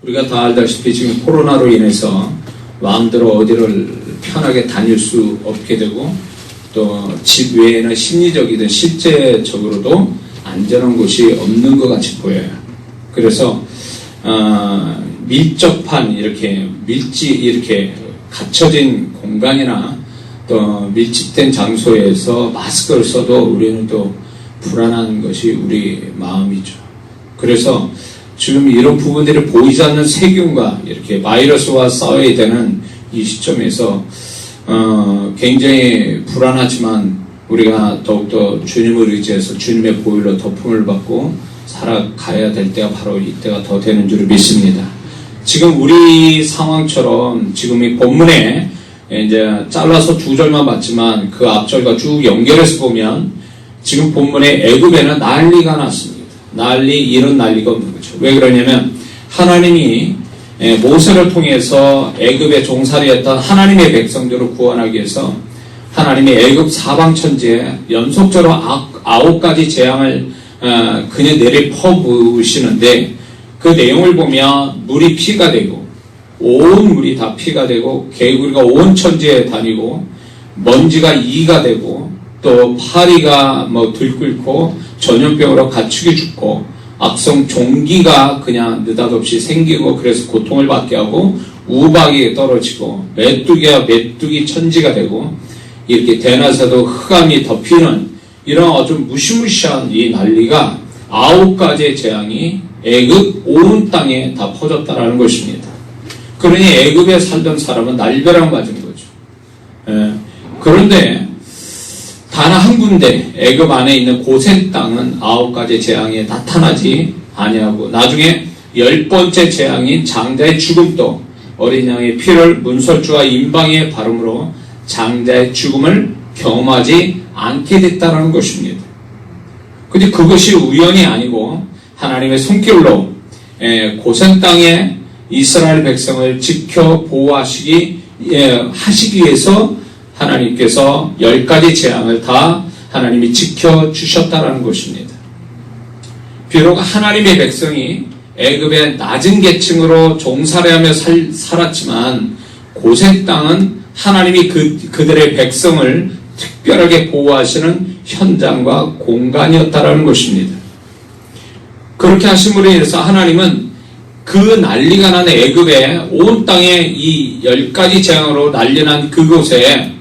우리가 다 알다시피 지금 코로나로 인해서 마음대로 어디를 편하게 다닐 수 없게 되고 또 집 외에는 심리적이든 실제적으로도 안전한 곳이 없는 것 같이 보여요. 그래서 밀접한 이렇게 갇혀진 공간이나 또 밀집된 장소에서 마스크를 써도 우리는 또 불안한 것이 우리 마음이죠. 그래서 지금 이런 부분들이 보이지 않는 세균과 이렇게 바이러스와 싸워야 되는 이 시점에서 굉장히 불안하지만 우리가 더욱더 주님을 의지해서 주님의 보혈로 덮음을 받고 살아가야 될 때가 바로 이때가 더 되는 줄 믿습니다. 지금 우리 상황처럼 지금 이 본문에 이제 잘라서 두 절만 봤지만 그 앞절과 쭉 연결해서 보면 지금 본문에 애굽에는 난리가 났습니다. 이런 난리가 없는 거죠. 왜 그러냐면 하나님이 모세를 통해서 애굽에 종살이했던 하나님의 백성들을 구원하기 위해서 하나님이 애굽 사방천지에 연속적으로 9가지 재앙을 그냥 내리 퍼부으시는데 그 내용을 보면 물이 피가 되고 온 물이 다 피가 되고 개구리가 온 천지에 다니고 먼지가 이가 되고 또 파리가 들끓고 전염병으로 가축이 죽고 악성 종기가 그냥 느닷없이 생기고 그래서 고통을 받게 하고 우박이 떨어지고 메뚜기 천지가 되고 이렇게 대낮에도 흑암이 덮이는 이런 아주 무시무시한 이 난리가 9가지의 재앙이 애굽 온 땅에 다 퍼졌다라는 것입니다. 그러니 애굽에 살던 사람은 날벼락 맞은 거죠. 그런데 단 한 군데 애굽 안에 있는 고센 땅은 9가지 재앙에 나타나지 아니하고 나중에 10번째 재앙인 장자의 죽음도 어린 양의 피를 문설주와 임방의 발음으로 장자의 죽음을 경험하지 않게 됐다는 것입니다. 근데 그것이 우연이 아니고 하나님의 손길로 고센 땅에 이스라엘 백성을 지켜 보호하시기 위해서 하나님께서 10가지 재앙을 다 하나님이 지켜주셨다는 것입니다. 비록 하나님의 백성이 애굽의 낮은 계층으로 종살이하며 살았지만 고센 땅은 하나님이 그들의 백성을 특별하게 보호하시는 현장과 공간이었다는 것입니다. 그렇게 하심으로 인해서 하나님은 그 난리가 난 애굽의 온 땅에 이 10가지 재앙으로 난리난 그곳에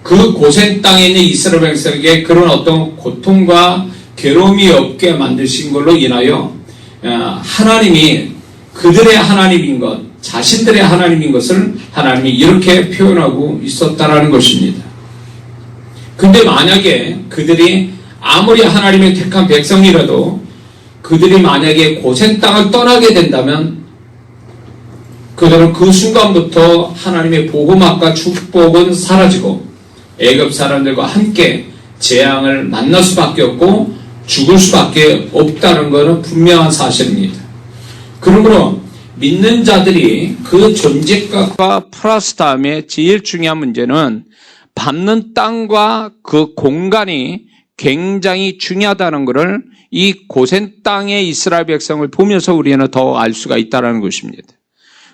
그 고센 땅에 있는 이스라엘 백성에게 그런 어떤 고통과 괴로움이 없게 만드신 걸로 인하여 하나님이 그들의 하나님인 것, 자신들의 하나님인 것을 하나님이 이렇게 표현하고 있었다라는 것입니다. 근데 만약에 그들이 아무리 하나님의 택한 백성이라도 그들이 만약에 고센 땅을 떠나게 된다면 그들은 그 순간부터 하나님의 복음과 축복은 사라지고 애굽 사람들과 함께 재앙을 만날 수밖에 없고 죽을 수밖에 없다는 것은 분명한 사실입니다. 그러므로 믿는 자들이 그 존재값과 플러스 다음에 제일 중요한 문제는 밟는 땅과 그 공간이 굉장히 중요하다는 것을 이 고센 땅의 이스라엘 백성을 보면서 우리는 더 알 수가 있다는 것입니다.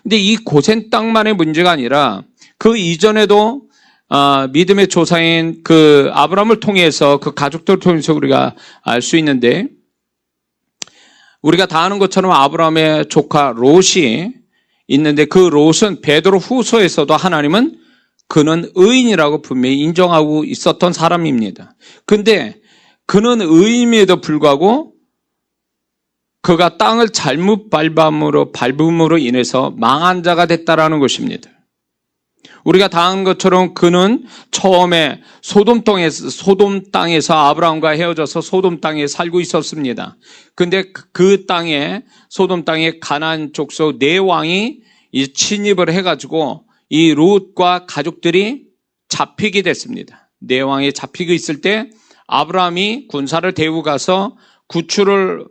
근데 이 고센 땅만의 문제가 아니라 그 이전에도 믿음의 조상인 그 아브라함을 통해서 그 가족들을 통해서 우리가 알 수 있는데 우리가 다 아는 것처럼 아브라함의 조카 롯이 있는데 그 롯은 베드로 후서에서도 하나님은 그는 의인이라고 분명히 인정하고 있었던 사람입니다. 근데 그는 의인임에도 불구하고 그가 땅을 잘못 밟음으로 인해서 망한 자가 됐다라는 것입니다. 우리가 다 아는 것처럼 그는 처음에 소돔 땅에서 아브라함과 헤어져서 소돔 땅에 살고 있었습니다. 근데 그 땅에 소돔 땅에 가나안 족속 네 왕이 침입을 해가지고 이 롯과 가족들이 잡히게 됐습니다. 네 왕이 잡히고 있을 때 아브라함이 군사를 데리고 가서 구출을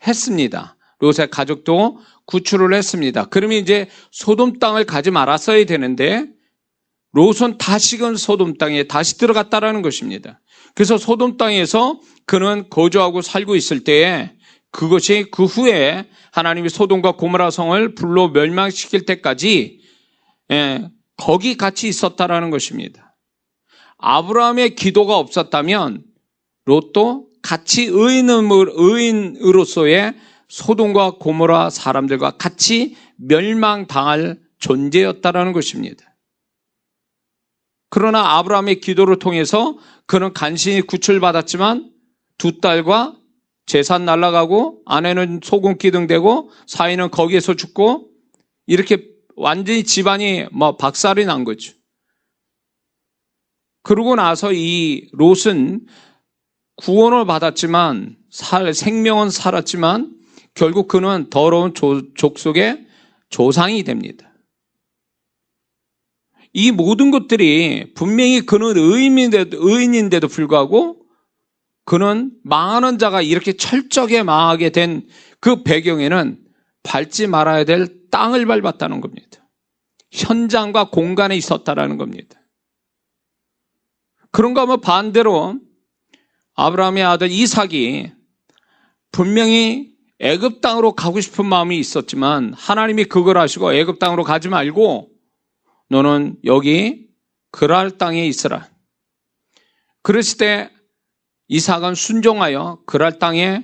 했습니다. 롯의 가족도 구출을 했습니다. 그러면 이제 소돔 땅을 가지 말았어야 되는데 롯은 다시금 소돔 땅에 다시 들어갔다라는 것입니다. 그래서 소돔 땅에서 그는 거주하고 살고 있을 때에 그것이 그 후에 하나님이 소돔과 고모라 성을 불로 멸망시킬 때까지 거기 같이 있었다라는 것입니다. 아브라함의 기도가 없었다면 롯도 같이 의인으로서의 소돔과 고모라 사람들과 같이 멸망당할 존재였다라는 것입니다. 그러나 아브라함의 기도를 통해서 그는 간신히 구출받았지만 두 딸과 재산 날아가고 아내는 소금 기둥되고 사위는 거기에서 죽고 이렇게 완전히 집안이 박살이 난 거죠. 그러고 나서 이 롯은 구원을 받았지만 생명은 살았지만 결국 그는 더러운 족속의 조상이 됩니다. 이 모든 것들이 분명히 그는 의인인데도 불구하고 그는 망하는 자가 이렇게 철저하게 망하게 된 그 배경에는 밟지 말아야 될 땅을 밟았다는 겁니다. 현장과 공간에 있었다라는 겁니다. 그런가 하면 반대로 아브라함의 아들 이삭이 분명히 애굽 땅으로 가고 싶은 마음이 있었지만 하나님이 그걸 하시고 애굽 땅으로 가지 말고 너는 여기 그랄 땅에 있으라. 그랬을 때 이삭은 순종하여 그랄 땅에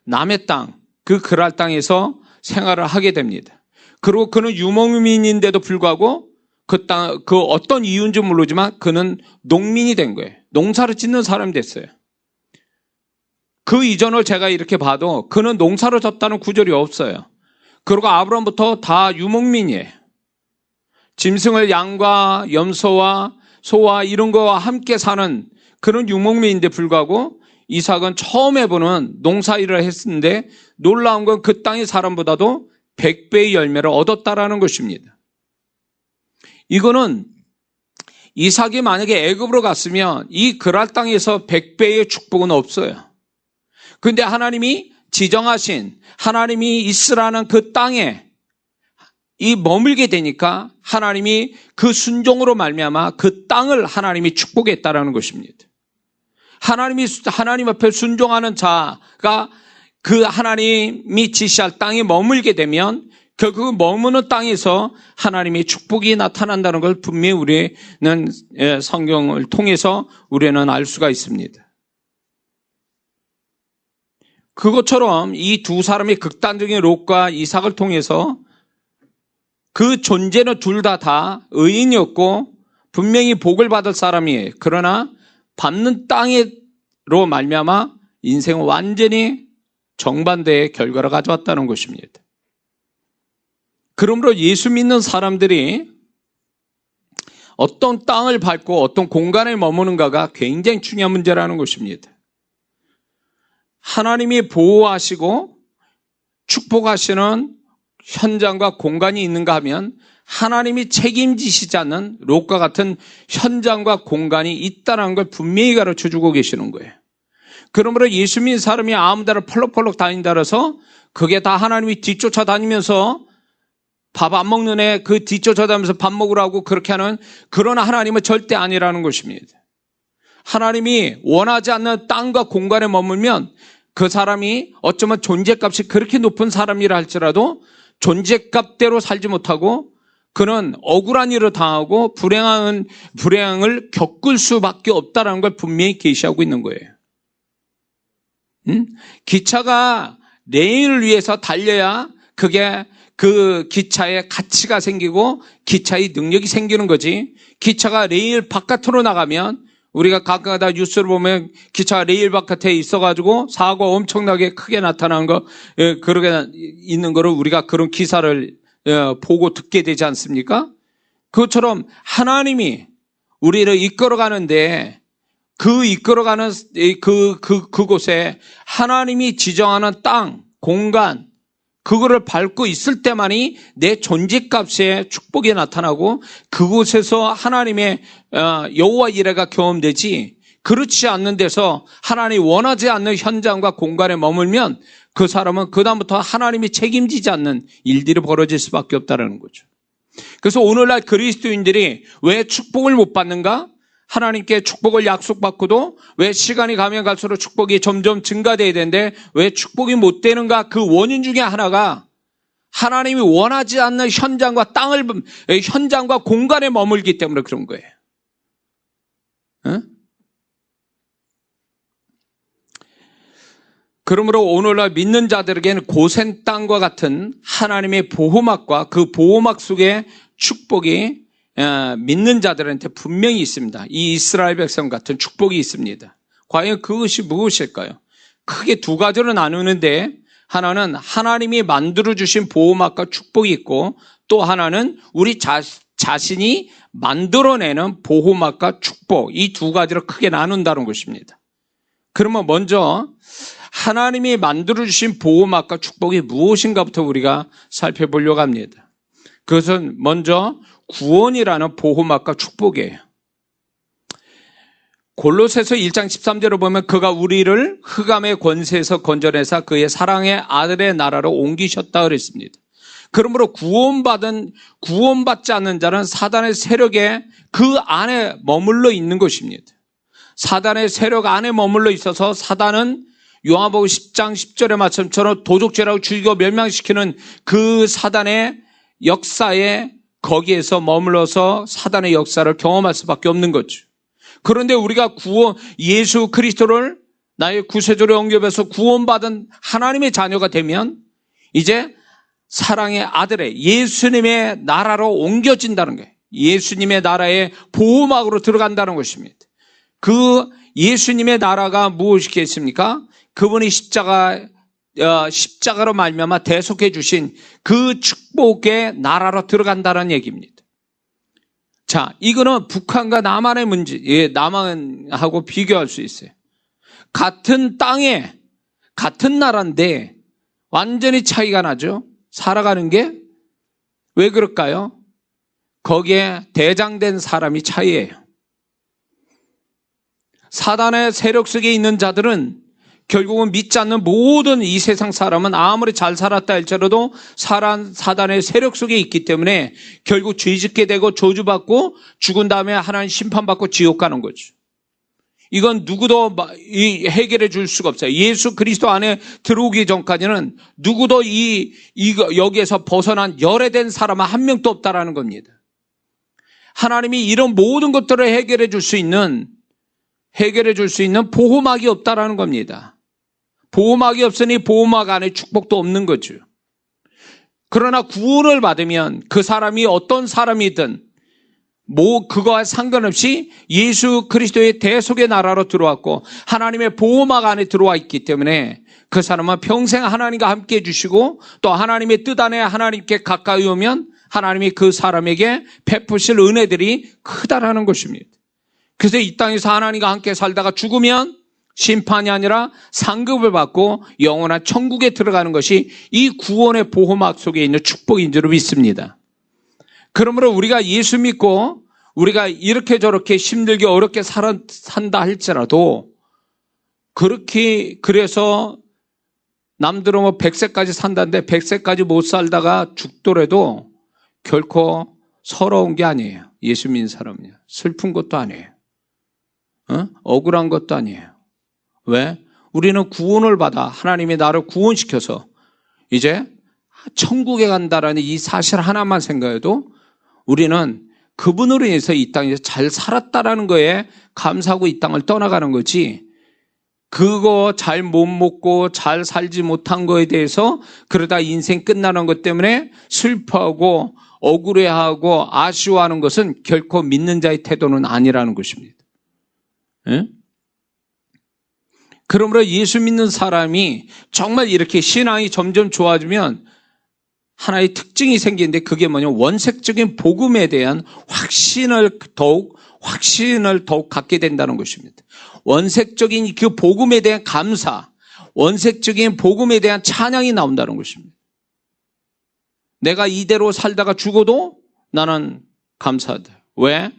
남의 땅, 그 그랄 땅에서 생활을 하게 됩니다. 그리고 그는 유목민인데도 불구하고 그 어떤 이유인지 모르지만 그는 농민이 된 거예요. 농사를 짓는 사람이 됐어요. 그 이전을 제가 이렇게 봐도 그는 농사를 졌다는 구절이 없어요. 그리고 아브라함부터 다 유목민이에요. 짐승을 양과 염소와 소와 이런 거와 함께 사는 그런 유목민인데 불구하고 이삭은 처음 해보는 농사일을 했는데 놀라운 건 그 땅의 사람보다도 100배의 열매를 얻었다라는 것입니다. 이거는 이삭이 만약에 애굽으로 갔으면 이 그랄 땅에서 100배의 축복은 없어요. 그런데 하나님이 지정하신 하나님이 있으라는 그 땅에 이 머물게 되니까 하나님이 그 순종으로 말미암아 그 땅을 하나님이 축복했다라는 것입니다. 하나님 앞에 순종하는 자가 그 하나님이 지시할 땅에 머물게 되면 결국 머무는 땅에서 하나님의 축복이 나타난다는 걸 분명히 우리는 성경을 통해서 우리는 알 수가 있습니다. 그것처럼 이 두 사람의 극단적인 롯과 이삭을 통해서 그 존재는 둘 다 의인이었고 분명히 복을 받을 사람이에요. 그러나 밟는 땅으로 말미암아 인생은 완전히 정반대의 결과를 가져왔다는 것입니다. 그러므로 예수 믿는 사람들이 어떤 땅을 밟고 어떤 공간에 머무는가가 굉장히 중요한 문제라는 것입니다. 하나님이 보호하시고 축복하시는 현장과 공간이 있는가 하면 하나님이 책임지시지 않는 롯과 같은 현장과 공간이 있다는 걸 분명히 가르쳐주고 계시는 거예요. 그러므로 예수 믿는 사람이 아무 데나 펄럭펄럭 다닌다 해서 그게 다 하나님이 뒤쫓아다니면서 밥 안 먹는 애 그 뒤쫓아다니면서 밥 먹으라고 그렇게 하는 그런 하나님은 절대 아니라는 것입니다. 하나님이 원하지 않는 땅과 공간에 머물면 그 사람이 어쩌면 존재값이 그렇게 높은 사람이라 할지라도 존재값대로 살지 못하고 그는 억울한 일을 당하고 불행을 겪을 수밖에 없다는 걸 분명히 계시하고 있는 거예요. 기차가 레일을 위해서 달려야 그게 그 기차의 가치가 생기고 기차의 능력이 생기는 거지. 기차가 레일 바깥으로 나가면 우리가 가끔가다 뉴스를 보면 기차가 레일 바깥에 있어가지고 사고가 엄청나게 크게 나타나는 거, 그러게 있는 거를 우리가 그런 기사를 보고 듣게 되지 않습니까? 그것처럼 하나님이 우리를 이끌어가는데 그 이끌어가는 그곳에 하나님이 지정하는 땅, 공간, 그거를 밟고 있을 때만이 내 존재값에 축복이 나타나고 그곳에서 하나님의 여호와 이레가 경험되지 그렇지 않는 데서 하나님이 원하지 않는 현장과 공간에 머물면 그 사람은 그다음부터 하나님이 책임지지 않는 일들이 벌어질 수밖에 없다는 거죠. 그래서 오늘날 그리스도인들이 왜 축복을 못 받는가? 하나님께 축복을 약속받고도 왜 시간이 가면 갈수록 축복이 점점 증가돼야 되는데 왜 축복이 못 되는가? 그 원인 중에 하나가 하나님이 원하지 않는 현장과 공간에 머물기 때문에 그런 거예요. 응? 그러므로 오늘날 믿는 자들에게는 고센 땅과 같은 하나님의 보호막과 그 보호막 속에 축복이 믿는 자들한테 분명히 있습니다. 이 이스라엘 백성 같은 축복이 있습니다. 과연 그것이 무엇일까요? 크게 두 가지로 나누는데 하나는 하나님이 만들어주신 보호막과 축복이 있고 또 하나는 우리 자신이 만들어내는 보호막과 축복, 이 두 가지로 크게 나눈다는 것입니다. 그러면 먼저 하나님이 만들어주신 보호막과 축복이 무엇인가부터 우리가 살펴보려고 합니다. 그것은 먼저 구원이라는 보호막과 축복이에요. 골로새서 1장 13절을 보면 그가 우리를 흑암의 권세에서 건져내사 그의 사랑의 아들의 나라로 옮기셨다 그랬습니다. 그러므로 구원받지 않는 자는 사단의 세력에 그 안에 머물러 있는 것입니다. 사단의 세력 안에 머물러 있어서 사단은 요한복음 10장 10절의 말씀처럼 도적질하고 죽이고 멸망시키는 그 사단의 역사에 거기에서 머물러서 사단의 역사를 경험할 수밖에 없는 거죠. 그런데 우리가 예수 그리스도를 나의 구세주로 영접해서 구원받은 하나님의 자녀가 되면 이제 사랑의 아들의 예수님의 나라로 옮겨진다는 거예요. 예수님의 나라의 보호막으로 들어간다는 것입니다. 그 예수님의 나라가 무엇이겠습니까? 그분이 십자가로 말미암아 대속해 주신 그 축복의 나라로 들어간다는 얘기입니다. 자, 이거는 북한과 남한의 문제, 남한하고 비교할 수 있어요. 같은 땅에, 같은 나라인데 완전히 차이가 나죠? 살아가는 게 왜 그럴까요? 거기에 대장된 사람이 차이예요. 사단의 세력 속에 있는 자들은 결국은 믿지 않는 모든 이 세상 사람은 아무리 잘 살았다 할지라도 사단의 세력 속에 있기 때문에 결국 죄짓게 되고 저주받고 죽은 다음에 하나님 심판받고 지옥 가는 거죠. 이건 누구도 해결해 줄 수가 없어요. 예수 그리스도 안에 들어오기 전까지는 누구도 여기에서 벗어난 열애된 사람은 한 명도 없다라는 겁니다. 하나님이 이런 모든 것들을 해결해 줄 수 있는 보호막이 없다라는 겁니다. 보호막이 없으니 보호막 안에 축복도 없는 거죠. 그러나 구원을 받으면 그 사람이 어떤 사람이든 그거와 상관없이 예수 그리스도의 대속의 나라로 들어왔고 하나님의 보호막 안에 들어와 있기 때문에 그 사람은 평생 하나님과 함께 해주시고 또 하나님의 뜻 안에 하나님께 가까이 오면 하나님이 그 사람에게 베푸실 은혜들이 크다라는 것입니다. 그래서 이 땅에서 하나님과 함께 살다가 죽으면 심판이 아니라 상급을 받고 영원한 천국에 들어가는 것이 이 구원의 보호막 속에 있는 축복인 줄 믿습니다. 그러므로 우리가 예수 믿고 우리가 이렇게 저렇게 힘들게 어렵게 산다 할지라도 그래서 남들은 100세까지 산다는데 100세까지 못 살다가 죽더라도 결코 서러운 게 아니에요. 예수 믿는 사람은요. 슬픈 것도 아니에요. 억울한 것도 아니에요. 왜? 우리는 구원을 받아 하나님이 나를 구원시켜서 이제 천국에 간다라는 이 사실 하나만 생각해도 우리는 그분으로 인해서 이 땅에서 잘 살았다라는 거에 감사하고 이 땅을 떠나가는 거지, 그거 잘 못 먹고 잘 살지 못한 거에 대해서 그러다 인생 끝나는 것 때문에 슬퍼하고 억울해하고 아쉬워하는 것은 결코 믿는 자의 태도는 아니라는 것입니다. 예? 그러므로 예수 믿는 사람이 정말 이렇게 신앙이 점점 좋아지면 하나의 특징이 생기는데 그게 뭐냐면 원색적인 복음에 대한 확신을 더욱 갖게 된다는 것입니다. 원색적인 그 복음에 대한 감사, 원색적인 복음에 대한 찬양이 나온다는 것입니다. 내가 이대로 살다가 죽어도 나는 감사하다. 왜?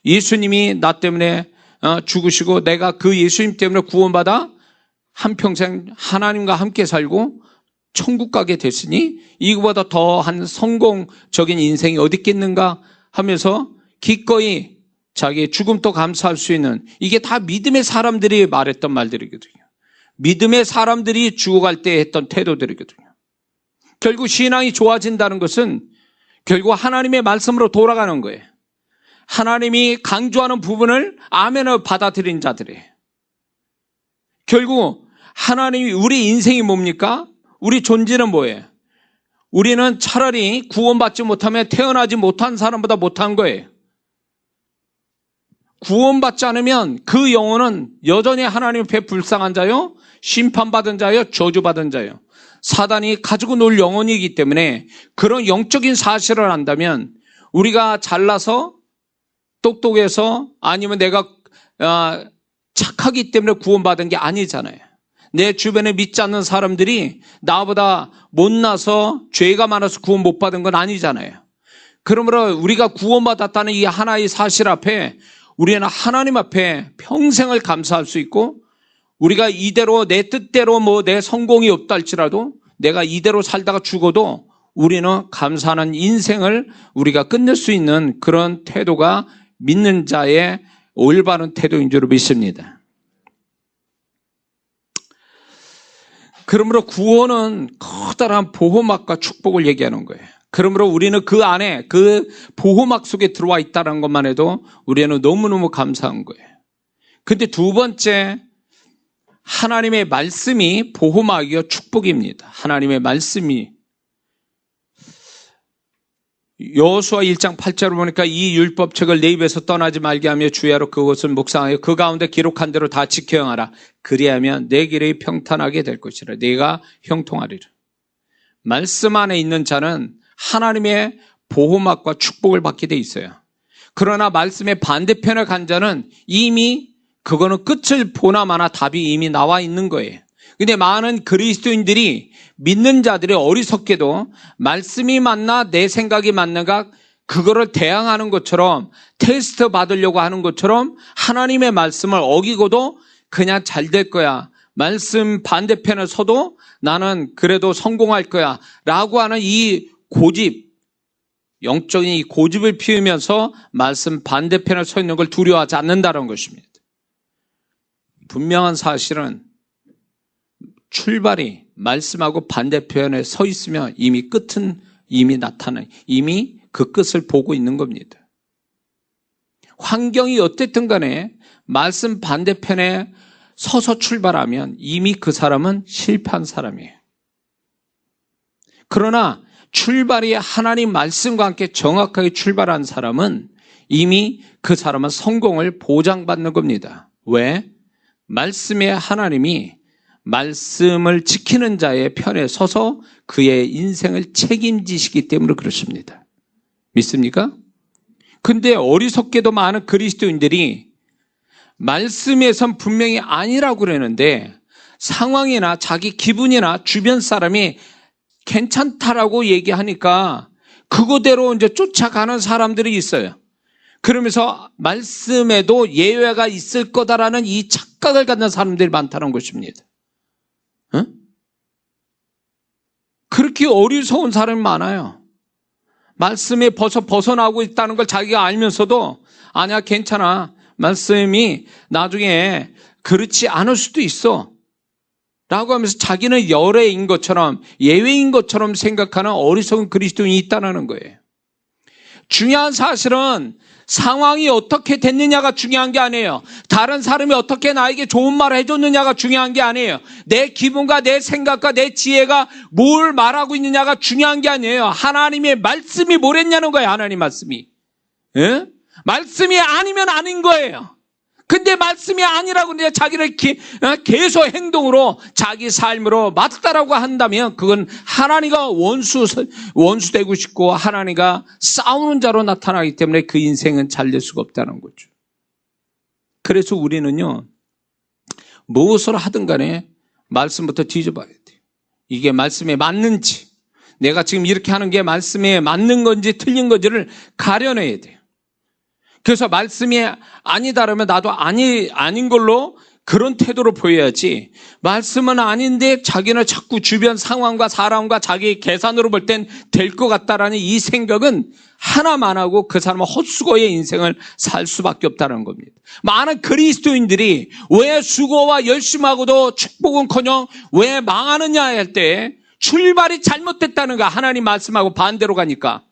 예수님이 나 때문에 죽으시고 내가 그 예수님 때문에 구원받아 한평생 하나님과 함께 살고 천국 가게 됐으니 이거보다 더한 성공적인 인생이 어디 있겠는가 하면서 기꺼이 자기의 죽음도 감사할 수 있는, 이게 다 믿음의 사람들이 말했던 말들이거든요. 믿음의 사람들이 죽어갈 때 했던 태도들이거든요. 결국 신앙이 좋아진다는 것은 결국 하나님의 말씀으로 돌아가는 거예요. 하나님이 강조하는 부분을 아멘을 받아들인 자들이에요. 결국 하나님이, 우리 인생이 뭡니까? 우리 존재는 뭐예요? 우리는 차라리 구원받지 못하면 태어나지 못한 사람보다 못한 거예요. 구원받지 않으면 그 영혼은 여전히 하나님 앞에 불쌍한 자요, 심판받은 자요, 저주받은 자요. 사단이 가지고 놀 영혼이기 때문에 그런 영적인 사실을 안다면 우리가 잘나서 똑똑해서 아니면 내가 착하기 때문에 구원받은 게 아니잖아요. 내 주변에 믿지 않는 사람들이 나보다 못나서 죄가 많아서 구원 못 받은 건 아니잖아요. 그러므로 우리가 구원받았다는 이 하나의 사실 앞에 우리는 하나님 앞에 평생을 감사할 수 있고, 우리가 이대로 내 뜻대로 내 성공이 없다 할지라도 내가 이대로 살다가 죽어도 우리는 감사하는 인생을 우리가 끝낼 수 있는 그런 태도가 믿는 자의 올바른 태도인 줄 믿습니다. 그러므로 구원은 커다란 보호막과 축복을 얘기하는 거예요. 그러므로 우리는 그 안에 그 보호막 속에 들어와 있다는 것만 해도 우리는 너무너무 감사한 거예요. 근데 두 번째, 하나님의 말씀이 보호막이요 축복입니다. 하나님의 말씀이. 여호수아 1장 8절을 보니까 이 율법책을 내 입에서 떠나지 말게 하며 주야로 그것을 묵상하여 그 가운데 기록한 대로 다 지켜 행하라. 그리하면 내 길이 평탄하게 될 것이라. 네가 형통하리라. 말씀 안에 있는 자는 하나님의 보호막과 축복을 받게 돼 있어요. 그러나 말씀의 반대편에 간 자는 이미 그거는 끝을 보나 마나 답이 이미 나와 있는 거예요. 근데 많은 그리스도인들이, 믿는 자들이 어리석게도 말씀이 맞나 내 생각이 맞는가 그거를 대항하는 것처럼, 테스트 받으려고 하는 것처럼 하나님의 말씀을 어기고도 그냥 잘 될 거야, 말씀 반대편에 서도 나는 그래도 성공할 거야 라고 하는 이 고집, 영적인 이 고집을 피우면서 말씀 반대편에 서 있는 걸 두려워하지 않는다는 것입니다. 분명한 사실은 출발이 말씀하고 반대편에 서 있으면 이미 끝은 이미 나타나요. 이미 그 끝을 보고 있는 겁니다. 환경이 어땠든 간에 말씀 반대편에 서서 출발하면 이미 그 사람은 실패한 사람이에요. 그러나 출발이 하나님 말씀과 함께 정확하게 출발한 사람은 이미 그 사람은 성공을 보장받는 겁니다. 왜? 말씀의 하나님이 말씀을 지키는 자의 편에 서서 그의 인생을 책임지시기 때문에 그렇습니다. 믿습니까? 근데 어리석게도 많은 그리스도인들이 말씀에선 분명히 아니라고 그러는데 상황이나 자기 기분이나 주변 사람이 괜찮다라고 얘기하니까 그거대로 이제 쫓아가는 사람들이 있어요. 그러면서 말씀에도 예외가 있을 거다라는 이 착각을 갖는 사람들이 많다는 것입니다. 응? 그렇게 어리석은 사람이 많아요. 말씀에 벗어나고 있다는 걸 자기가 알면서도 아니야 괜찮아, 말씀이 나중에 그렇지 않을 수도 있어 라고 하면서 자기는 열애인 것처럼, 예외인 것처럼 생각하는 어리석은 그리스도인이 있다는 거예요. 중요한 사실은 상황이 어떻게 됐느냐가 중요한 게 아니에요. 다른 사람이 어떻게 나에게 좋은 말을 해줬느냐가 중요한 게 아니에요. 내 기분과 내 생각과 내 지혜가 뭘 말하고 있느냐가 중요한 게 아니에요. 하나님의 말씀이 뭘 했냐는 거예요. 하나님 말씀이. 예? 말씀이 아니면 아닌 거예요. 근데 말씀이 아니라고 이제 자기를 계속 행동으로 자기 삶으로 맞다라고 한다면 그건 하나님과 원수되고 싶고 하나님과 싸우는 자로 나타나기 때문에 그 인생은 잘 될 수가 없다는 거죠. 그래서 우리는요, 무엇을 하든 간에 말씀부터 뒤져봐야 돼요. 이게 말씀에 맞는지, 내가 지금 이렇게 하는 게 말씀에 맞는 건지 틀린 건지를 가려내야 돼요. 그래서 말씀이 아니다 그러면 나도 아닌 걸로 그런 태도를 보여야지, 말씀은 아닌데 자기는 자꾸 주변 상황과 사람과 자기 계산으로 볼 땐 될 것 같다라는 이 생각은 하나만 하고 그 사람은 헛수고의 인생을 살 수밖에 없다는 겁니다. 많은 그리스도인들이 왜 수고와 열심하고도 축복은커녕 왜 망하느냐 할 때 출발이 잘못됐다는가. 하나님 말씀하고 반대로 가니까.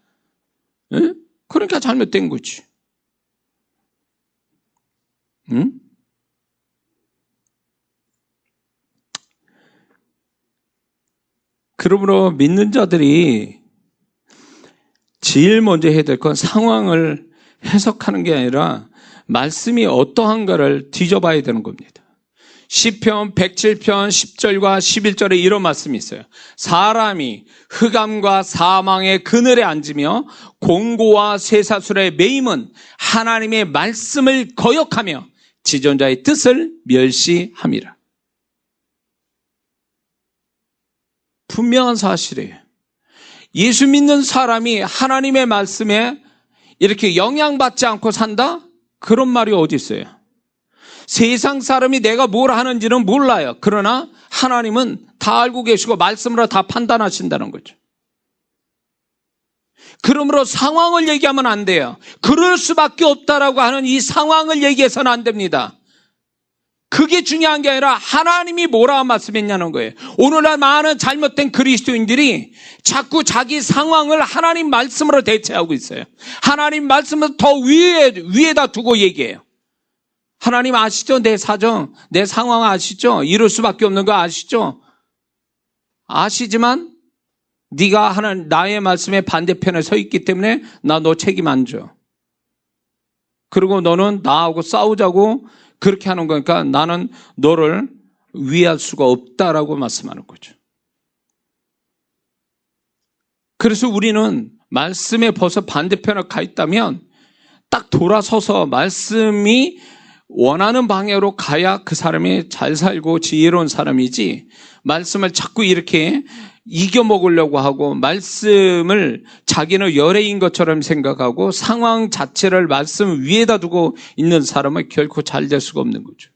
응? 그러니까 잘못된 거지. 응? 그러므로 믿는 자들이 제일 먼저 해야 될 건 상황을 해석하는 게 아니라 말씀이 어떠한가를 뒤져봐야 되는 겁니다. 시편 107편 10절과 11절에 이런 말씀이 있어요. 사람이 흑암과 사망의 그늘에 앉으며 공고와 쇠사슬에 매임은 하나님의 말씀을 거역하며 지존자의 뜻을 멸시함이라. 분명한 사실이에요. 예수 믿는 사람이 하나님의 말씀에 이렇게 영향받지 않고 산다? 그런 말이 어디 있어요? 세상 사람이 내가 뭘 하는지는 몰라요. 그러나 하나님은 다 알고 계시고 말씀으로 다 판단하신다는 거죠. 그러므로 상황을 얘기하면 안 돼요. 그럴 수밖에 없다라고 하는 이 상황을 얘기해서는 안 됩니다. 그게 중요한 게 아니라 하나님이 뭐라고 말씀했냐는 거예요. 오늘날 많은 잘못된 그리스도인들이 자꾸 자기 상황을 하나님 말씀으로 대체하고 있어요. 하나님 말씀을 더 위에다 두고 얘기해요. 하나님 아시죠? 내 사정, 내 상황 아시죠? 이럴 수밖에 없는 거 아시죠? 아시지만 네가 나의 말씀의 반대편에 서 있기 때문에 나 너 책임 안 져. 그리고 너는 나하고 싸우자고 그렇게 하는 거니까 나는 너를 위할 수가 없다라고 말씀하는 거죠. 그래서 우리는 말씀에 벌써 반대편에 가 있다면 딱 돌아서서 말씀이 원하는 방향으로 가야 그 사람이 잘 살고 지혜로운 사람이지, 말씀을 자꾸 이렇게 이겨먹으려고 하고 말씀을 자기는 열애인 것처럼 생각하고 상황 자체를 말씀 위에다 두고 있는 사람은 결코 잘 될 수가 없는 거죠.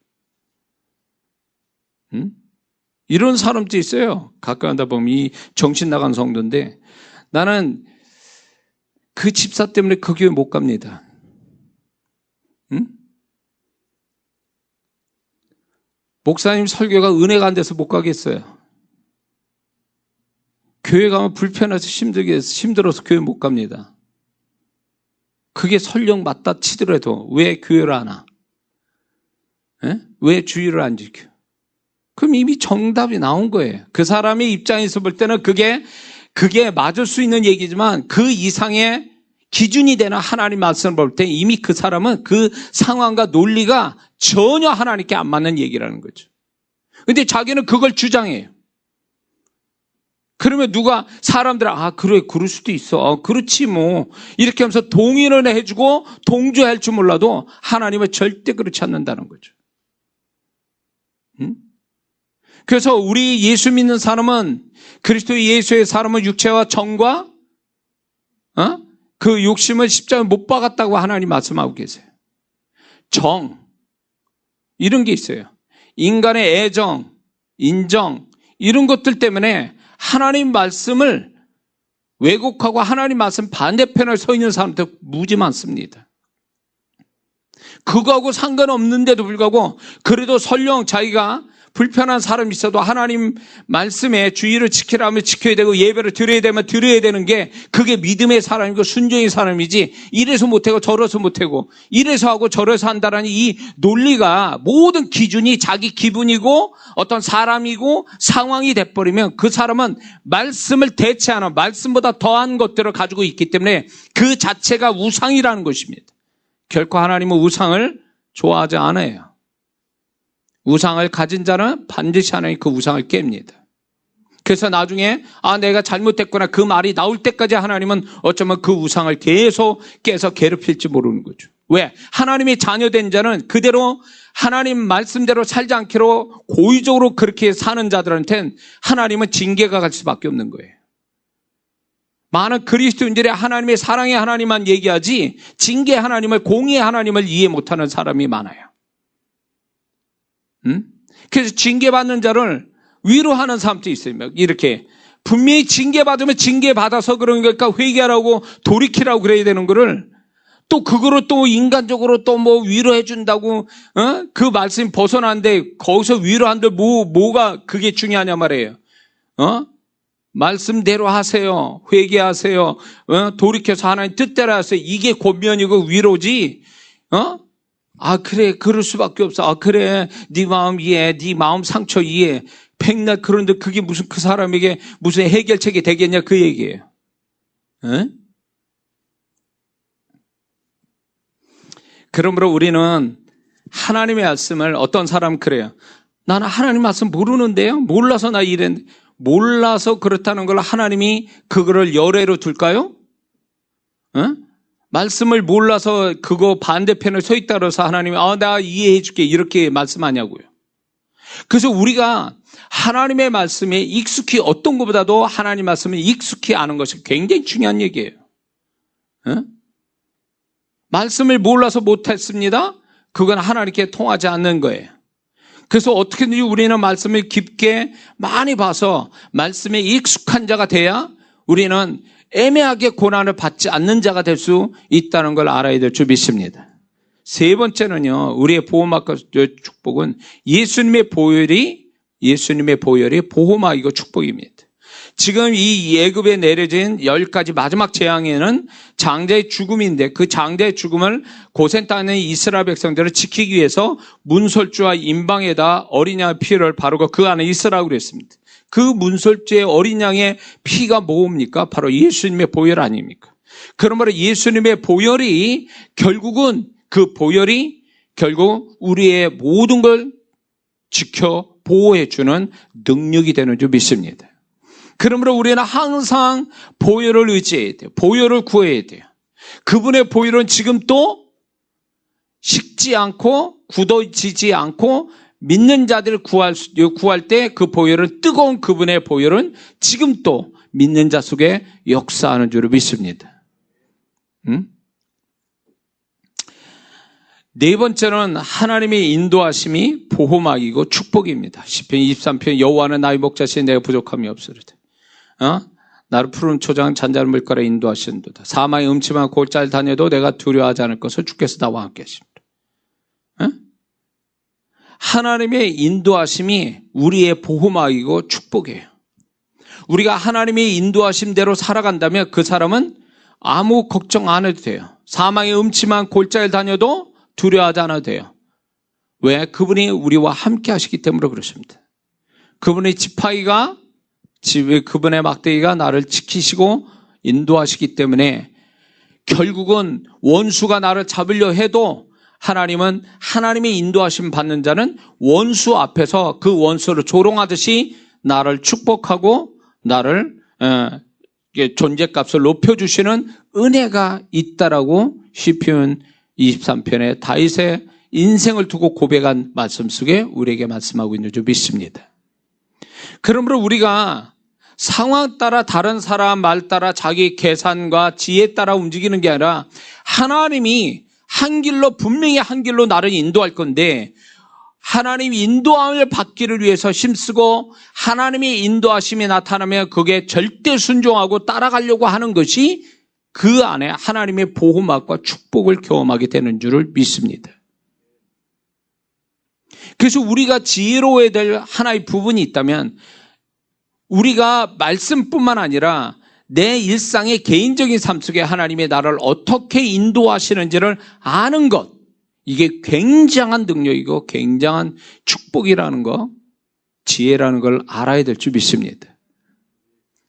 이런 사람도 있어요. 가끔 하다 보면 이 정신 나간 성도인데, 나는 그 집사 때문에 그 교회 못 갑니다. 목사님 설교가 은혜가 안 돼서 못 가겠어요. 교회 가면 불편해서 힘들어서 교회 못 갑니다. 그게 설령 맞다 치더라도 왜 교회를 안 와? 왜 주의를 안 지켜? 그럼 이미 정답이 나온 거예요. 그 사람의 입장에서 볼 때는 그게 맞을 수 있는 얘기지만 그 이상의 기준이 되는 하나님 말씀을 볼 때 이미 그 사람은 그 상황과 논리가 전혀 하나님께 안 맞는 얘기라는 거죠. 근데 자기는 그걸 주장해요. 그러면 누가 사람들 그래 그럴 수도 있어. 그렇지 뭐. 이렇게 하면서 동의를 해주고 동조할 줄 몰라도 하나님은 절대 그렇지 않는다는 거죠. 그래서 우리 예수 믿는 사람은, 그리스도 예수의 사람은 육체와 정과 그 욕심을 십자가에 못 박았다고 하나님 말씀하고 계세요. 정, 이런 게 있어요. 인간의 애정, 인정, 이런 것들 때문에 하나님 말씀을 왜곡하고 하나님 말씀 반대편에 서 있는 사람들 무지 많습니다. 그거하고 상관없는데도 불구하고 그래도 설령 자기가 불편한 사람이 있어도 하나님 말씀에 주의를 지키라면 지켜야 되고 예배를 드려야 되면 드려야 되는 게 그게 믿음의 사람이고 순종의 사람이지, 이래서 못하고 저래서 못하고 이래서 하고 저래서 한다라는 이 논리가 모든 기준이 자기 기분이고 어떤 사람이고 상황이 돼버리면 그 사람은 말씀을 대체하는, 말씀보다 더한 것들을 가지고 있기 때문에 그 자체가 우상이라는 것입니다. 결코 하나님은 우상을 좋아하지 않아요. 우상을 가진 자는 반드시 하나님 그 우상을 깹니다. 그래서 나중에 내가 잘못했구나 그 말이 나올 때까지 하나님은 어쩌면 그 우상을 계속 깨서 괴롭힐지 모르는 거죠. 왜? 하나님의 자녀된 자는 그대로 하나님 말씀대로 살지 않기로 고의적으로 그렇게 사는 자들한테는 하나님은 징계가 갈 수밖에 없는 거예요. 많은 그리스도인들이 하나님의 사랑의 하나님만 얘기하지 징계 하나님을, 공의의 하나님을 이해 못하는 사람이 많아요. 그래서 징계받는 자를 위로하는 사람도 있어요. 이렇게 분명히 징계받으면 징계받아서 그런 걸까 회개하라고 돌이키라고 그래야 되는 거를 또 그거로 또 인간적으로 또 뭐 위로해 준다고 그 말씀이 벗어나는데 거기서 위로하는데 뭐가 그게 중요하냐 말이에요. 말씀대로 하세요. 회개하세요. 돌이켜서 하나님 뜻대로 하세요. 이게 권면이고 위로지. 아 그래 그럴 수밖에 없어. 아 그래 네 마음 이해, 네 마음 상처 이해. 백날 그런데 그게 무슨 그 사람에게 무슨 해결책이 되겠냐 그 얘기예요. 그러므로 우리는 하나님의 말씀을 어떤 사람은 그래요. 나는 하나님 말씀 모르는데요. 몰라서 나 이랬는데 몰라서 그렇다는 걸 하나님이 그거를 열애로 둘까요? 말씀을 몰라서 그거 반대편에 서 있다 그래서 하나님이 나 이해해 줄게 이렇게 말씀하냐고요. 그래서 우리가 하나님의 말씀에 익숙히 어떤 것보다도 하나님 말씀을 익숙히 아는 것이 굉장히 중요한 얘기예요. 말씀을 몰라서 못했습니다. 그건 하나님께 통하지 않는 거예요. 그래서 어떻게든지 우리는 말씀을 깊게 많이 봐서 말씀에 익숙한 자가 돼야 우리는 애매하게 고난을 받지 않는 자가 될 수 있다는 걸 알아야 될 줄 믿습니다. 세 번째는요, 우리의 보호막과 축복은 예수님의 보혈이 보호막이고 축복입니다. 지금 이 애굽에 내려진 10가지 마지막 재앙에는 장자의 죽음인데 그 장자의 죽음을 고센 땅에 이스라엘 백성들을 지키기 위해서 문설주와 임방에다 어린 양의 피를 바르고 그 안에 있으라고 그랬습니다. 그 문설주의 어린 양의 피가 뭡니까? 바로 예수님의 보혈 아닙니까? 그러므로 예수님의 보혈이 결국은 그 보혈이 결국 우리의 모든 걸 지켜 보호해주는 능력이 되는 줄 믿습니다. 그러므로 우리는 항상 보혈을 의지해야 돼요. 보혈을 구해야 돼요. 그분의 보혈은 지금 또 식지 않고 굳어지지 않고 믿는 자들을 구할 때 그 보혈은 뜨거운 그분의 보혈은 지금 또 믿는 자 속에 역사하는 줄을 믿습니다. 네 번째는 하나님의 인도하심이 보호막이고 축복입니다. 시편 23편 여호와는 나의 목자시니 내가 부족함이 없으리다. 나를 푸른 초장 잔잔한 물가로 인도하시는도다. 사망의 음침한 골짜기를 다녀도 내가 두려워하지 않을 것을 주께서 나와 함께 하십니다. 하나님의 인도하심이 우리의 보호막이고 축복이에요. 우리가 하나님의 인도하심대로 살아간다면 그 사람은 아무 걱정 안 해도 돼요. 사망의 음침한 골짜기를 다녀도 두려워하지 않아도 돼요. 왜? 그분이 우리와 함께 하시기 때문에 그렇습니다. 그분의 지팡이가 그분의 막대기가 나를 지키시고 인도하시기 때문에 결국은 원수가 나를 잡으려 해도 하나님은 하나님의 인도하심 받는 자는 원수 앞에서 그 원수를 조롱하듯이 나를 축복하고 나를 존재값을 높여주시는 은혜가 있다라고 시편 23편에 다윗의 인생을 두고 고백한 말씀 속에 우리에게 말씀하고 있는 줄 믿습니다. 그러므로 우리가 상황 따라 다른 사람 말 따라 자기 계산과 지혜 따라 움직이는 게 아니라 하나님이 한 길로 분명히 한 길로 나를 인도할 건데 하나님 인도함을 받기를 위해서 힘쓰고 하나님의 인도하심이 나타나면 그게 절대 순종하고 따라가려고 하는 것이 그 안에 하나님의 보호막과 축복을 경험하게 되는 줄을 믿습니다. 그래서 우리가 지혜로워야 될 하나의 부분이 있다면 우리가 말씀뿐만 아니라 내 일상의 개인적인 삶 속에 하나님의 나를 어떻게 인도하시는지를 아는 것, 이게 굉장한 능력이고 굉장한 축복이라는 거, 지혜라는 걸 알아야 될 줄 믿습니다.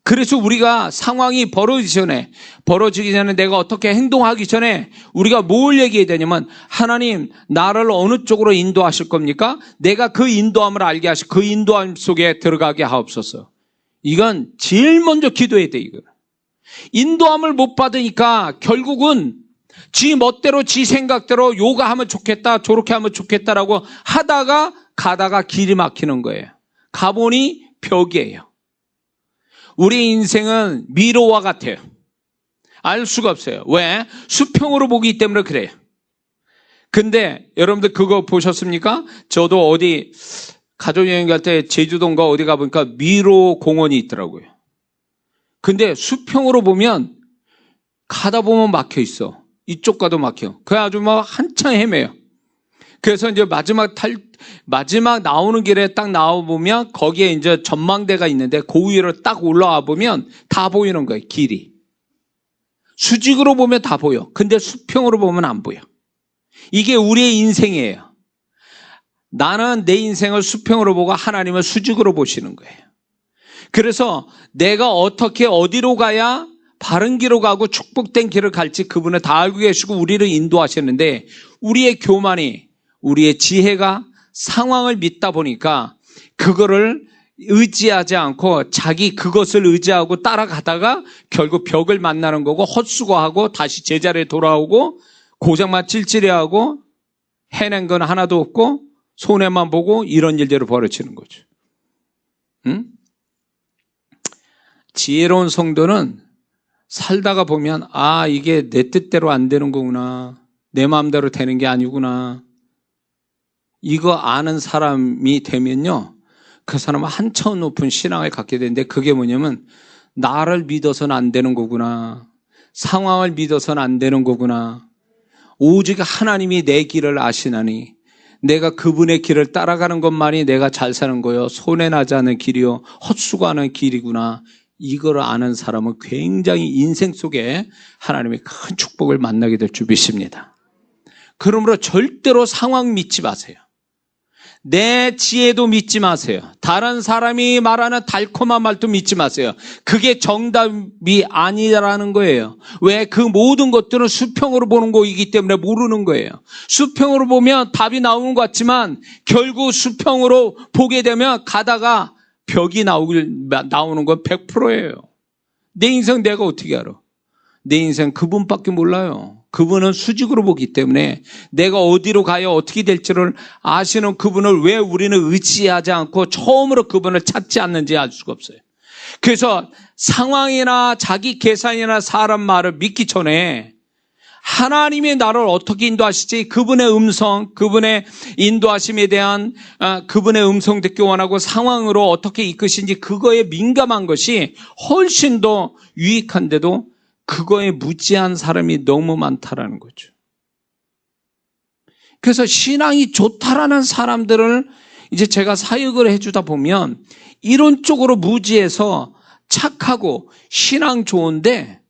그래서 우리가 상황이 벌어지기 전에 내가 어떻게 행동하기 전에 우리가 뭘 얘기해야 되냐면 하나님 나를 어느 쪽으로 인도하실 겁니까? 내가 그 인도함을 알게 하시고 그 인도함 속에 들어가게 하옵소서. 이건 제일 먼저 기도해야 돼. 이거 인도함을 못 받으니까 결국은 지 멋대로 지 생각대로 요가 하면 좋겠다 저렇게 하면 좋겠다라고 하다가 가다가 길이 막히는 거예요. 가보니 벽이에요. 우리 인생은 미로와 같아요. 알 수가 없어요. 왜? 수평으로 보기 때문에 그래요. 근데 여러분들 그거 보셨습니까? 저도 어디 가족여행 갈 때 제주도인가 어디 가보니까 미로 공원이 있더라고요. 근데 수평으로 보면 가다 보면 막혀 있어. 이쪽 가도 막혀. 그래가지고 막 한참 헤매요. 그래서 이제 마지막 나오는 길에 딱 나와보면 거기에 이제 전망대가 있는데 그 위로 딱 올라와 보면 다 보이는 거예요, 길이. 수직으로 보면 다 보여. 근데 수평으로 보면 안 보여. 이게 우리의 인생이에요. 나는 내 인생을 수평으로 보고 하나님을 수직으로 보시는 거예요. 그래서 내가 어떻게 어디로 가야 바른 길로 가고 축복된 길을 갈지 그분은 다 알고 계시고 우리를 인도하시는데 우리의 교만이, 우리의 지혜가 상황을 믿다 보니까 그거를 의지하지 않고 자기 그것을 의지하고 따라가다가 결국 벽을 만나는 거고 헛수고하고 다시 제자리에 돌아오고 고장만 찔찔해하고 해낸 건 하나도 없고 손해만 보고 이런 일들을 벌어지는 거죠. 응? 지혜로운 성도는 살다가 보면 아 이게 내 뜻대로 안 되는 거구나. 내 마음대로 되는 게 아니구나. 이거 아는 사람이 되면요. 그 사람은 한참 높은 신앙을 갖게 되는데 그게 뭐냐면 나를 믿어서는 안 되는 거구나. 상황을 믿어서는 안 되는 거구나. 오직 하나님이 내 길을 아시나니 내가 그분의 길을 따라가는 것만이 내가 잘 사는 거요. 손해나지 않은 길이요. 헛수고하는 길이구나. 이걸 아는 사람은 굉장히 인생 속에 하나님의 큰 축복을 만나게 될 줄 믿습니다. 그러므로 절대로 상황 믿지 마세요. 내 지혜도 믿지 마세요. 다른 사람이 말하는 달콤한 말도 믿지 마세요. 그게 정답이 아니라는 거예요. 왜? 그 모든 것들은 수평으로 보는 거이기 때문에 모르는 거예요. 수평으로 보면 답이 나오는 것 같지만 결국 수평으로 보게 되면 가다가 벽이 나오는 건 100%예요. 내 인생 내가 어떻게 알아? 내 인생 그분밖에 몰라요. 그분은 수직으로 보기 때문에 내가 어디로 가야 어떻게 될지를 아시는 그분을 왜 우리는 의지하지 않고 처음으로 그분을 찾지 않는지 알 수가 없어요. 그래서 상황이나 자기 계산이나 사람 말을 믿기 전에 하나님이 나를 어떻게 인도하실지 그분의 음성, 그분의 인도하심에 대한 그분의 음성 듣기 원하고 상황으로 어떻게 이끄신지 그거에 민감한 것이 훨씬 더 유익한데도 그거에 무지한 사람이 너무 많다라는 거죠. 그래서 신앙이 좋다라는 사람들을 이제 제가 사역을 해주다 보면 이론적으로 무지해서 착하고 신앙 좋은데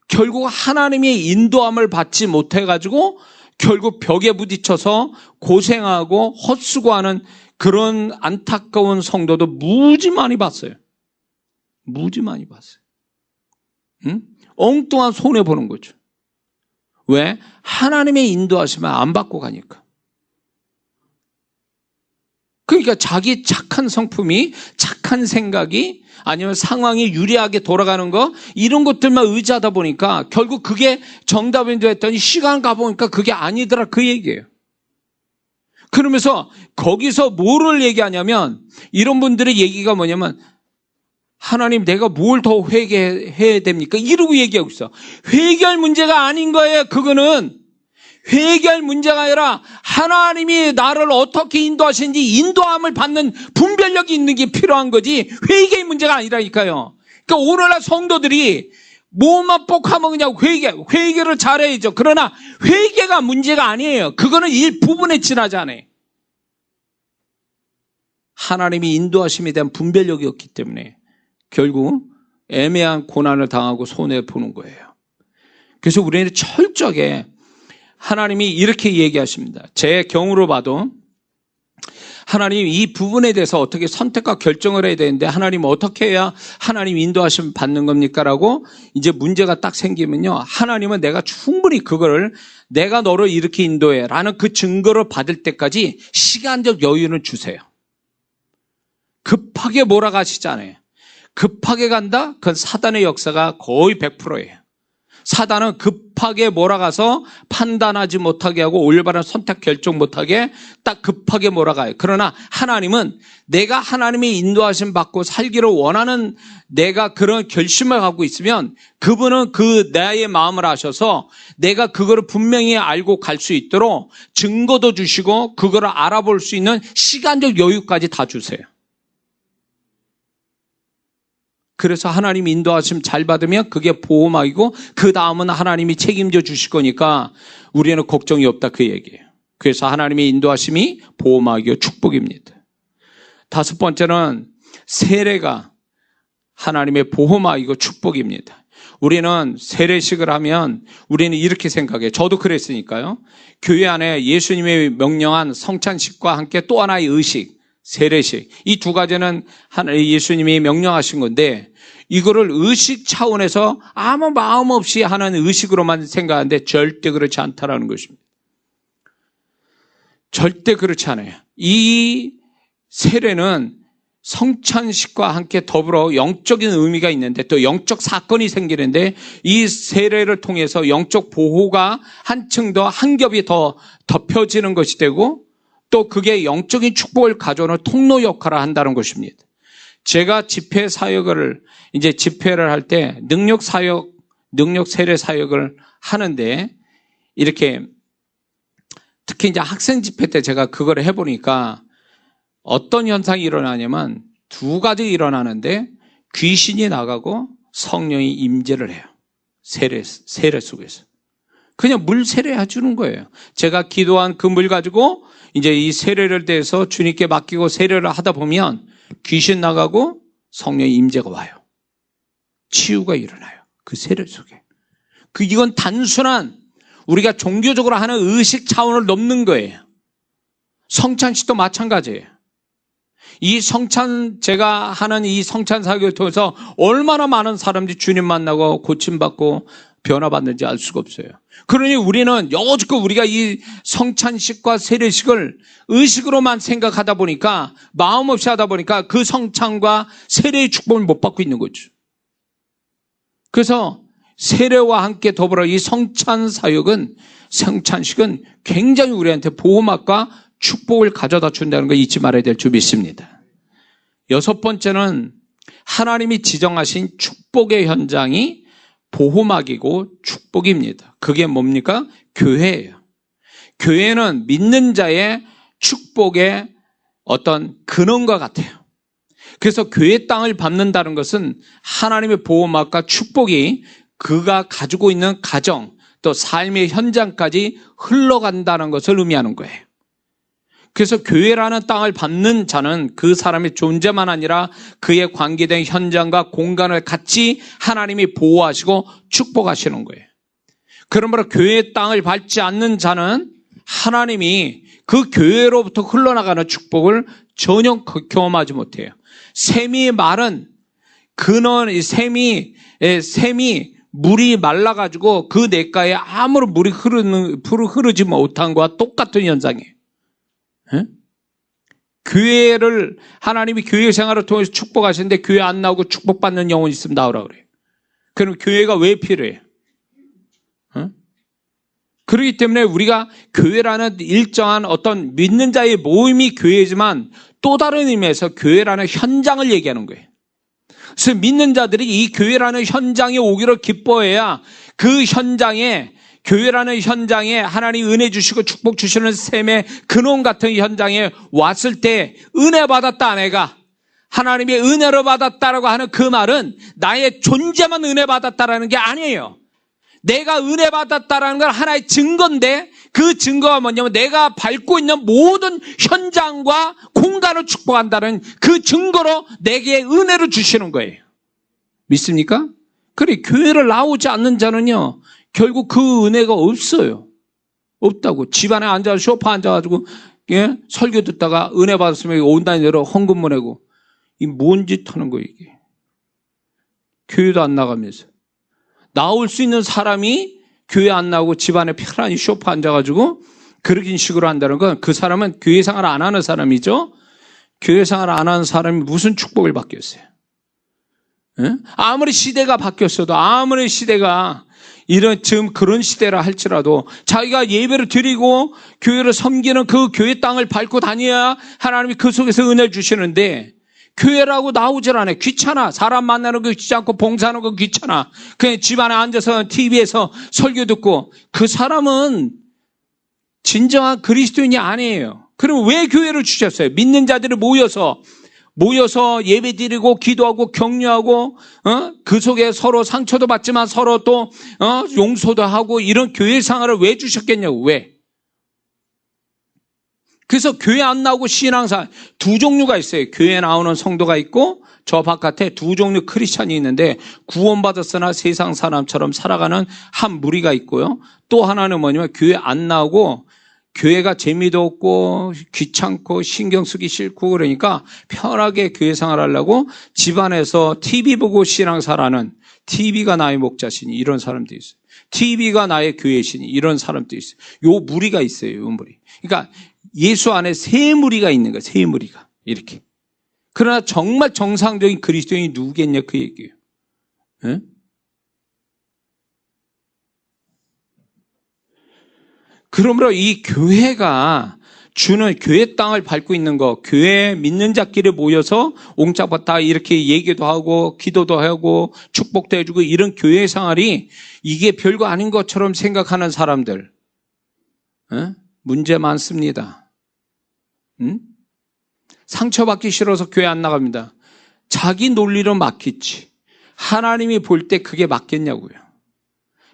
결국 하나님의 인도함을 받지 못해가지고 결국 벽에 부딪혀서 고생하고 헛수고하는 그런 안타까운 성도도 무지 많이 봤어요. 무지 많이 봤어요. 응? 엉뚱한 손해보는 거죠. 왜? 하나님의 인도하시면 안 받고 가니까. 그러니까 자기 착한 성품이, 착한 생각이 아니면 상황이 유리하게 돌아가는 거 이런 것들만 의지하다 보니까 결국 그게 정답인지 했더니 시간 가보니까 그게 아니더라 그 얘기예요. 그러면서 거기서 뭐를 얘기하냐면 이런 분들의 얘기가 뭐냐면 하나님 내가 뭘 더 회개해야 됩니까? 이러고 얘기하고 있어. 회개할 문제가 아닌 거예요. 그거는 회개할 문제가 아니라 하나님이 나를 어떻게 인도하시는지 인도함을 받는 분별력이 있는 게 필요한 거지 회개의 문제가 아니라니까요. 그러니까 오늘날 성도들이 뭐만 뻑하면 그냥 회개를 잘해야죠. 그러나 회개가 문제가 아니에요. 그거는 일부분에 지나지 않아요. 하나님이 인도하심에 대한 분별력이 없기 때문에 결국 애매한 고난을 당하고 손해보는 거예요. 그래서 우리는 철저하게 하나님이 이렇게 얘기하십니다. 제 경우로 봐도 하나님 이 부분에 대해서 어떻게 선택과 결정을 해야 되는데 하나님 어떻게 해야 하나님 인도하심 받는 겁니까? 라고 이제 문제가 딱 생기면요. 하나님은 내가 충분히 그거를 내가 너를 이렇게 인도해 라는 그 증거를 받을 때까지 시간적 여유는 주세요. 급하게 몰아가시지 않아요. 급하게 간다? 그건 사단의 역사가 거의 100%예요. 사단은 급하게 몰아가서 판단하지 못하게 하고 올바른 선택 결정 못하게 딱 급하게 몰아가요. 그러나 하나님은 내가 하나님의 인도하심 받고 살기를 원하는 내가 그런 결심을 갖고 있으면 그분은 그 나의 마음을 아셔서 내가 그거를 분명히 알고 갈 수 있도록 증거도 주시고 그거를 알아볼 수 있는 시간적 여유까지 다 주세요. 그래서 하나님 인도하심 잘 받으면 그게 보호막이고 그 다음은 하나님이 책임져 주실 거니까 우리는 걱정이 없다 그 얘기예요. 그래서 하나님의 인도하심이 보호막이고 축복입니다. 다섯 번째는 세례가 하나님의 보호막이고 축복입니다. 우리는 세례식을 하면 우리는 이렇게 생각해요. 저도 그랬으니까요. 교회 안에 예수님이 명령한 성찬식과 함께 또 하나의 의식, 세례식. 이 두 가지는 예수님이 명령하신 건데 이거를 의식 차원에서 아무 마음 없이 하는 의식으로만 생각하는데 절대 그렇지 않다라는 것입니다. 절대 그렇지 않아요. 이 세례는 성찬식과 함께 더불어 영적인 의미가 있는데 또 영적 사건이 생기는데 이 세례를 통해서 영적 보호가 한층 더 한 겹이 더 덮여지는 것이 되고 또 그게 영적인 축복을 가져오는 통로 역할을 한다는 것입니다. 제가 집회 사역을 이제 집회를 할 때 능력 세례 사역을 하는데 이렇게 특히 이제 학생 집회 때 제가 그걸 해보니까 어떤 현상이 일어나냐면 두 가지 일어나는데 귀신이 나가고 성령이 임재를 해요. 세례 속에서. 그냥 물 세례해 주는 거예요. 제가 기도한 그 물 가지고 이제 이 세례를 대해서 주님께 맡기고 세례를 하다 보면 귀신 나가고 성령의 임재가 와요. 치유가 일어나요. 그 세례 속에. 이건 단순한 우리가 종교적으로 하는 의식 차원을 넘는 거예요. 성찬식도 마찬가지예요. 제가 하는 이 성찬 사역을 통해서 얼마나 많은 사람들이 주님 만나고 고침받고 변화받는지 알 수가 없어요. 그러니 우리는 여지껏 우리가 이 성찬식과 세례식을 의식으로만 생각하다 보니까 마음 없이 하다 보니까 그 성찬과 세례의 축복을 못 받고 있는 거죠. 그래서 세례와 함께 더불어 이 성찬식은 굉장히 우리한테 보호막과 축복을 가져다 준다는 거 잊지 말아야 될 줄 믿습니다. 여섯 번째는 하나님이 지정하신 축복의 현장이 보호막이고 축복입니다. 그게 뭡니까? 교회예요. 교회는 믿는 자의 축복의 어떤 근원과 같아요. 그래서 교회 땅을 밟는다는 것은 하나님의 보호막과 축복이 그가 가지고 있는 가정 또 삶의 현장까지 흘러간다는 것을 의미하는 거예요. 그래서 교회라는 땅을 밟는 자는 그 사람의 존재만 아니라 그에 관계된 현장과 공간을 같이 하나님이 보호하시고 축복하시는 거예요. 그러므로 교회의 땅을 밟지 않는 자는 하나님이 그 교회로부터 흘러나가는 축복을 전혀 경험하지 못해요. 샘이 마른 샘이 물이 말라가지고 그 냇가에 아무런 물이 흐르지 못한 것과 똑같은 현상이에요. 교회를 하나님이 교회 생활을 통해서 축복하시는데 교회 안 나오고 축복받는 영혼이 있으면 나오라 그래요. 그럼 교회가 왜 필요해요? 그렇기 때문에 우리가 교회라는 일정한 어떤 믿는 자의 모임이 교회지만 또 다른 의미에서 교회라는 현장을 얘기하는 거예요. 그래서 믿는 자들이 이 교회라는 현장에 오기를 기뻐해야 그 현장에 교회라는 현장에 하나님 은혜 주시고 축복 주시는 샘의 근원 같은 현장에 왔을 때 은혜 받았다 내가 하나님의 은혜로 받았다라고 하는 그 말은 나의 존재만 은혜 받았다라는 게 아니에요. 내가 은혜 받았다라는 건 하나의 증거인데 그 증거가 뭐냐면 내가 밟고 있는 모든 현장과 공간을 축복한다는 그 증거로 내게 은혜를 주시는 거예요. 믿습니까? 그래 교회를 나오지 않는 자는요 결국 그 은혜가 없어요. 없다고. 집안에 앉아서 소파 앉아가지고 설교 듣다가 은혜 받았으면 온다는 대로 헌금 보내고 이 뭔 짓 하는 거예요 이게. 교회도 안 나가면서. 나올 수 있는 사람이 교회 안 나오고 집안에 편안히 소파 앉아가지고 그런 식으로 한다는 건 그 사람은 교회 생활 안 하는 사람이죠. 교회 생활 안 하는 사람이 무슨 축복을 받겠어요. 아무리 시대가 바뀌었어도 아무리 시대가 이런 지금 그런 시대라 할지라도 자기가 예배를 드리고 교회를 섬기는 그 교회 땅을 밟고 다녀야 하나님이 그 속에서 은혜 주시는데, 교회라고 나오질 않아요. 귀찮아. 사람 만나는 거 귀찮고 봉사하는 거 귀찮아. 그냥 집안에 앉아서 TV에서 설교 듣고. 그 사람은 진정한 그리스도인이 아니에요. 그럼 왜 교회를 주셨어요? 믿는 자들이 모여서 예배 드리고 기도하고 격려하고, 그 속에 서로 상처도 받지만 서로 또, 용서도 하고 이런 교회 생활을 왜 주셨겠냐고, 왜? 그래서 교회 안 나오고 신앙생활 두 종류가 있어요. 교회 나오는 성도가 있고 저 바깥에 두 종류 크리스찬이 있는데, 구원받았으나 세상 사람처럼 살아가는 한 무리가 있고요. 또 하나는 뭐냐면 교회 안 나오고 교회가 재미도 없고 귀찮고 신경 쓰기 싫고 그러니까 편하게 교회 생활하려고 집안에서 TV 보고 신앙생활하는, TV가 나의 목자시니 이런 사람도 있어요. TV가 나의 교회시니 이런 사람도 있어요. 요 무리가 있어요. 요 무리. 그러니까 예수 안에 세 무리가 있는 거예요. 세 무리가. 이렇게. 그러나 정말 정상적인 그리스도인이 누구겠냐 그 얘기예요. 네? 그러므로 이 교회가 주는 교회 땅을 밟고 있는 거, 교회 믿는 자끼리 모여서 옹짝받다 이렇게 얘기도 하고 기도도 하고 축복도 해주고 이런 교회 생활이 이게 별거 아닌 것처럼 생각하는 사람들, 문제 많습니다. 상처받기 싫어서 교회 안 나갑니다. 자기 논리로 맡기지. 하나님이 볼 때 그게 맞겠냐고요.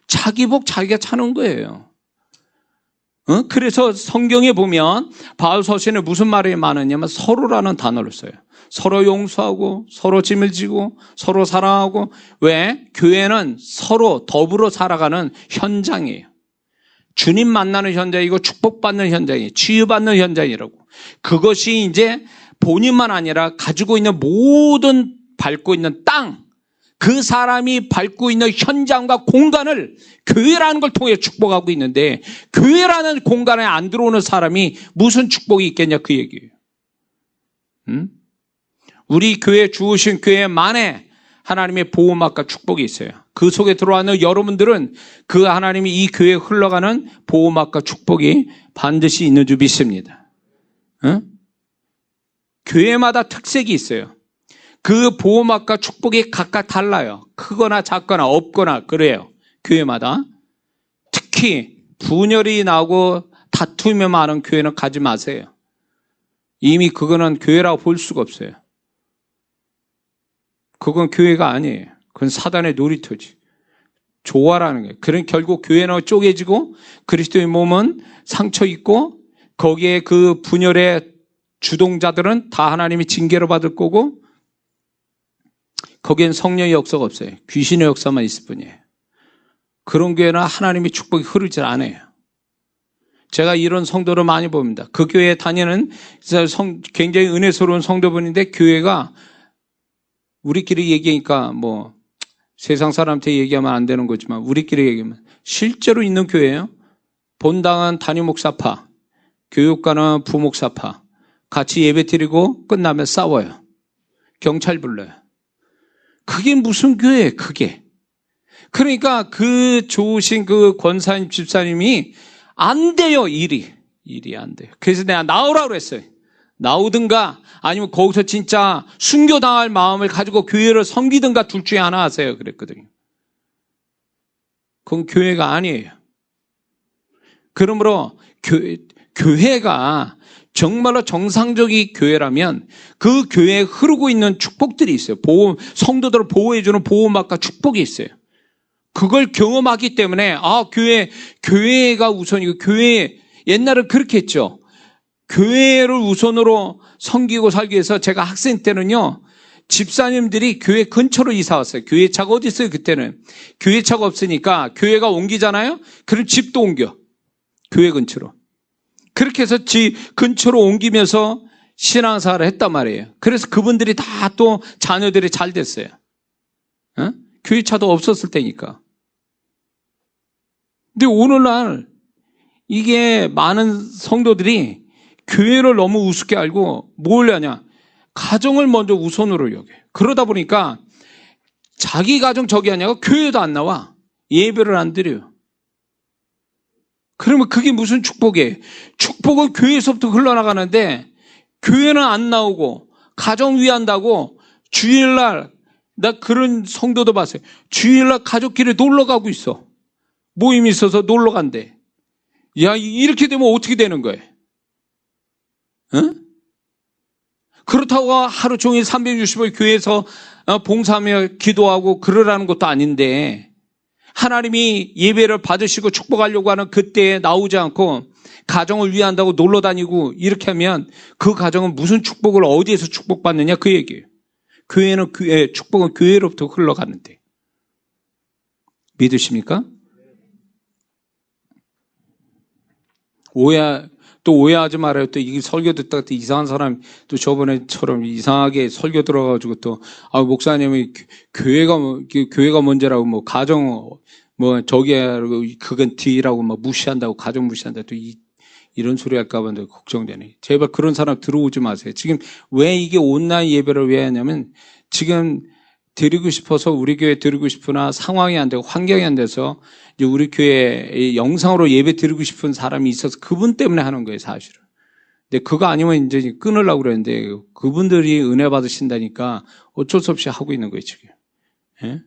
자기 복 자기가 차는 거예요. 그래서 성경에 보면 바울 서신에 무슨 말이 많으냐면 서로라는 단어를 써요. 서로 용서하고 서로 짐을 지고 서로 사랑하고. 왜? 교회는 서로 더불어 살아가는 현장이에요. 주님 만나는 현장이고 축복받는 현장이에요. 치유받는 현장이라고. 그것이 이제 본인만 아니라 가지고 있는 모든 밟고 있는 땅, 그 사람이 밟고 있는 현장과 공간을 교회라는 걸 통해 축복하고 있는데, 교회라는 공간에 안 들어오는 사람이 무슨 축복이 있겠냐 그 얘기예요. 우리 교회 주우신 교회만에 하나님의 보호막과 축복이 있어요. 그 속에 들어와는 여러분들은 그 하나님이 이 교회에 흘러가는 보호막과 축복이 반드시 있는 줄 믿습니다. 교회마다 특색이 있어요. 그 보호막과 축복이 각각 달라요. 크거나 작거나 없거나 그래요. 교회마다. 특히 분열이 나고 다툼이 많은 교회는 가지 마세요. 이미 그거는 교회라고 볼 수가 없어요. 그건 교회가 아니에요. 그건 사단의 놀이터지. 조화라는 거예요. 그런 결국 교회는 쪼개지고 그리스도의 몸은 상처 있고, 거기에 그 분열의 주동자들은 다 하나님이 징계로 받을 거고, 거기엔 성령의 역사가 없어요. 귀신의 역사만 있을 뿐이에요. 그런 교회는 하나님의 축복이 흐르질 않아요. 제가 이런 성도를 많이 봅니다. 그 교회에 다니는 굉장히 은혜스러운 성도분인데, 교회가 우리끼리 얘기하니까 뭐 세상 사람한테 얘기하면 안 되는 거지만 우리끼리 얘기하면 실제로 있는 교회예요. 본당은 담임 목사파, 교육과는 부목사파, 같이 예배 드리고 끝나면 싸워요. 경찰 불러요. 그게 무슨 교회예요, 그게. 그러니까 그 좋으신 그 권사님, 집사님이 안 돼요, 일이 안 돼요. 그래서 내가 나오라고 그랬어요. 나오든가 아니면 거기서 진짜 순교당할 마음을 가지고 교회를 섬기든가 둘 중에 하나 하세요. 그랬거든요. 그건 교회가 아니에요. 그러므로 교회가 정말로 정상적인 교회라면 그 교회에 흐르고 있는 축복들이 있어요. 성도들을 보호해주는 보호막과 축복이 있어요. 그걸 경험하기 때문에 교회가 우선이고, 교회 옛날은 그렇게 했죠. 교회를 우선으로 섬기고 살기 위해서 제가 학생 때는요, 집사님들이 교회 근처로 이사 왔어요. 교회차가 어디 있어요, 그때는. 교회차가 없으니까 교회가 옮기잖아요? 그럼 집도 옮겨. 교회 근처로. 그렇게 해서 집 근처로 옮기면서 신앙생활을 했단 말이에요. 그래서 그분들이 다 또 자녀들이 잘 됐어요. 교회차도 없었을 때니까. 근데 오늘날 이게 많은 성도들이 교회를 너무 우습게 알고 뭘 하냐? 가정을 먼저 우선으로 여겨요. 그러다 보니까 자기 가정 저기 하냐고 교회도 안 나와. 예배를 안 드려요. 그러면 그게 무슨 축복이에요? 축복은 교회에서부터 흘러나가는데 교회는 안 나오고 가정 위한다고 주일날, 나 그런 성도도 봤어요. 주일날 가족끼리 놀러 가고 있어. 모임이 있어서 놀러 간대. 야, 이렇게 되면 어떻게 되는 거예요? 응? 그렇다고 하루 종일 360일 교회에서 봉사하며 기도하고 그러라는 것도 아닌데 하나님이 예배를 받으시고 축복하려고 하는 그때에 나오지 않고 가정을 위한다고 놀러 다니고 이렇게 하면 그 가정은 무슨 축복을 어디에서 축복받느냐 그 얘기예요. 교회는 축복은 교회로부터 흘러가는데. 믿으십니까? 오해하지 말아요. 또 이게 설교 듣다가 또 이상한 사람 또 저번에처럼 이상하게 설교 들어가지고 또 목사님이 교회가 먼저라고 뭐 가정 뭐 그건 뒤라고 막 무시한다고 가정 무시한다 또 이런 소리 할까봐 걱정되네. 제발 그런 사람 들어오지 마세요. 지금 왜 이게 온라인 예배를 왜 하냐면 지금 드리고 싶어서 우리 교회 드리고 싶으나 상황이 안 되고 환경이 안 돼서 이제 우리 교회 영상으로 예배 드리고 싶은 사람이 있어서 그분 때문에 하는 거예요, 사실은. 근데 그거 아니면 이제 끊으려고 그랬는데 그분들이 은혜 받으신다니까 어쩔 수 없이 하고 있는 거예요, 지금. 예?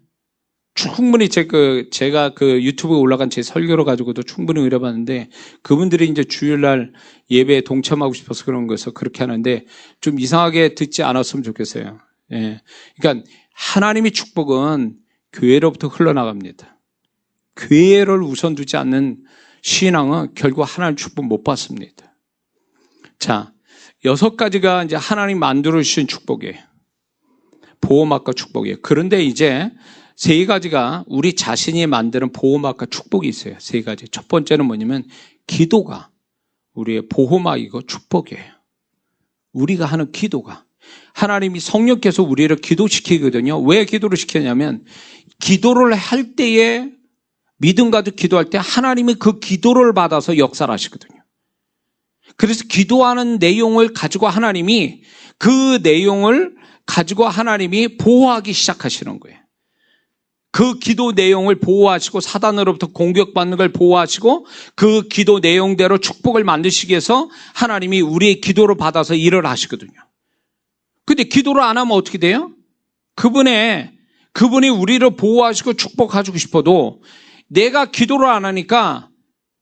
충분히 제가 그 유튜브에 올라간 제 설교로 가지고도 충분히 은혜 받는데 그분들이 이제 주일날 예배에 동참하고 싶어서 그런 거여서 그렇게 하는데 좀 이상하게 듣지 않았으면 좋겠어요. 예. 그러니까 하나님의 축복은 교회로부터 흘러나갑니다. 교회를 우선 두지 않는 신앙은 결국 하나님 축복 못 받습니다. 자, 6가지가 이제 하나님 만들어 주신 축복이에요. 보호막과 축복이에요. 그런데 이제 3가지가 우리 자신이 만드는 보호막과 축복이 있어요. 3가지. 첫 번째는 뭐냐면 기도가 우리의 보호막이고 축복이에요. 우리가 하는 기도가. 하나님이 성령께서 우리를 기도시키거든요. 왜 기도를 시키냐면 기도를 할 때에 믿음 가지고 기도할 때 하나님이 그 기도를 받아서 역사를 하시거든요. 그래서 기도하는 내용을 가지고 하나님이 그 내용을 가지고 하나님이 보호하기 시작하시는 거예요. 그 기도 내용을 보호하시고 사단으로부터 공격받는 걸 보호하시고 그 기도 내용대로 축복을 만드시기 위해서 하나님이 우리의 기도를 받아서 일을 하시거든요. 근데 기도를 안 하면 어떻게 돼요? 그분이 우리를 보호하시고 축복하시고 싶어도 내가 기도를 안 하니까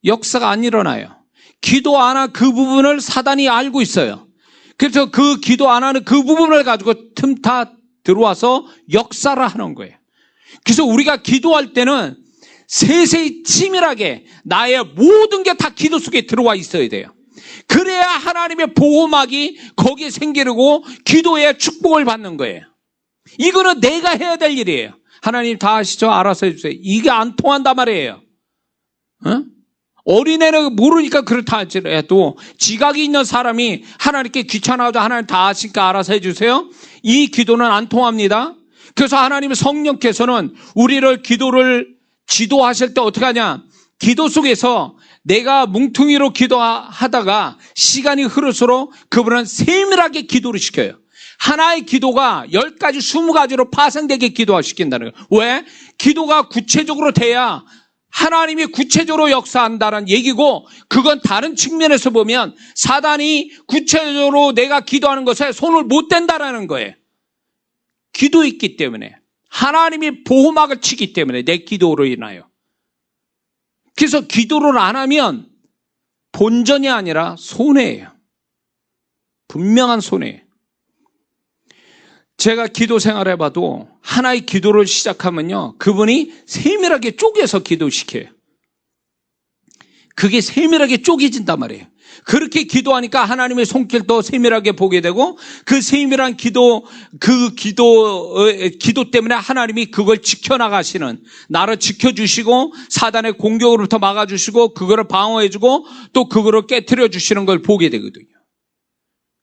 역사가 안 일어나요. 기도 안 한 그 부분을 사단이 알고 있어요. 그래서 그 기도 안 하는 그 부분을 가지고 틈타 들어와서 역사를 하는 거예요. 그래서 우리가 기도할 때는 세세히 치밀하게 나의 모든 게 다 기도 속에 들어와 있어야 돼요. 그래야 하나님의 보호막이 거기에 생기고 기도의 축복을 받는 거예요. 이거는 내가 해야 될 일이에요. 하나님 다 아시죠? 알아서 해주세요. 이게 안 통한단 말이에요. 어? 어린애는 모르니까 그렇다 할지라도 지각이 있는 사람이 하나님께 귀찮아도 하나님 다 아시니까 알아서 해주세요. 이 기도는 안 통합니다. 그래서 하나님의 성령께서는 우리를 기도를 지도하실 때 어떻게 하냐? 기도 속에서 내가 뭉퉁이로 기도하다가 시간이 흐를수록 그분은 세밀하게 기도를 시켜요. 하나의 기도가 10가지, 20가지로 파생되게 기도시킨다는 거예요. 왜? 기도가 구체적으로 돼야 하나님이 구체적으로 역사한다는 얘기고 그건 다른 측면에서 보면 사단이 구체적으로 내가 기도하는 것에 손을 못 댄다는 거예요. 기도 있기 때문에 하나님이 보호막을 치기 때문에 내 기도로 인하여. 그래서 기도를 안 하면 본전이 아니라 손해예요. 분명한 손해예요. 제가 기도 생활을 해봐도 하나의 기도를 시작하면요. 그분이 세밀하게 쪼개서 기도시켜요. 그게 세밀하게 쪼개진단 말이에요. 그렇게 기도하니까 하나님의 손길도 세밀하게 보게 되고 그 세밀한 기도 때문에 하나님이 그걸 지켜나가시는 나를 지켜주시고 사단의 공격으로부터 막아주시고 그거를 방어해주고 또 그거를 깨트려 주시는 걸 보게 되거든요.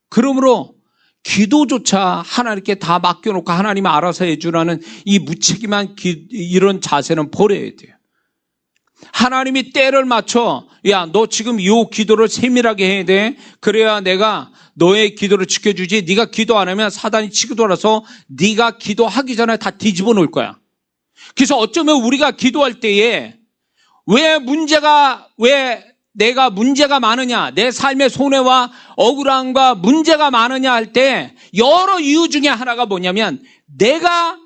그러므로 기도조차 하나님께 다 맡겨놓고 하나님이 알아서 해주라는 이 무책임한 이런 자세는 버려야 돼요. 하나님이 때를 맞춰 야, 너 지금 이 기도를 세밀하게 해야 돼. 그래야 내가 너의 기도를 지켜주지. 네가 기도 안 하면 사단이 치고 돌아서 네가 기도하기 전에 다 뒤집어 놓을 거야. 그래서 어쩌면 우리가 기도할 때에 왜 내가 문제가 많으냐, 내 삶의 손해와 억울함과 문제가 많으냐 할 때 여러 이유 중에 하나가 뭐냐면 내가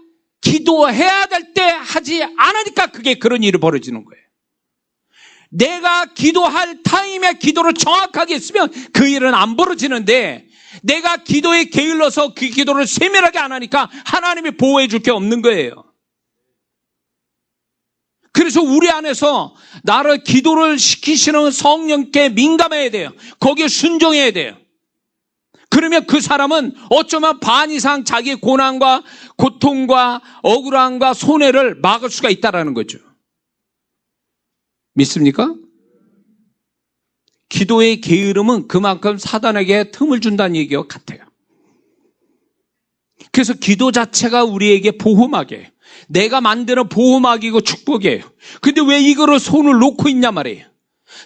기도해야 될 때 하지 않으니까 그게 그런 일이 벌어지는 거예요. 내가 기도할 타임에 기도를 정확하게 했으면 그 일은 안 벌어지는데 내가 기도에 게을러서 그 기도를 세밀하게 안 하니까 하나님이 보호해 줄 게 없는 거예요. 그래서 우리 안에서 나를 기도를 시키시는 성령께 민감해야 돼요. 거기에 순종해야 돼요. 그러면 그 사람은 어쩌면 반 이상 자기의 고난과 고통과 억울함과 손해를 막을 수가 있다는 거죠. 믿습니까? 기도의 게으름은 그만큼 사단에게 틈을 준다는 얘기와 같아요. 그래서 기도 자체가 우리에게 보호막이에요. 내가 만드는 보호막이고 축복이에요. 근데 왜 이거를 손을 놓고 있냐 말이에요.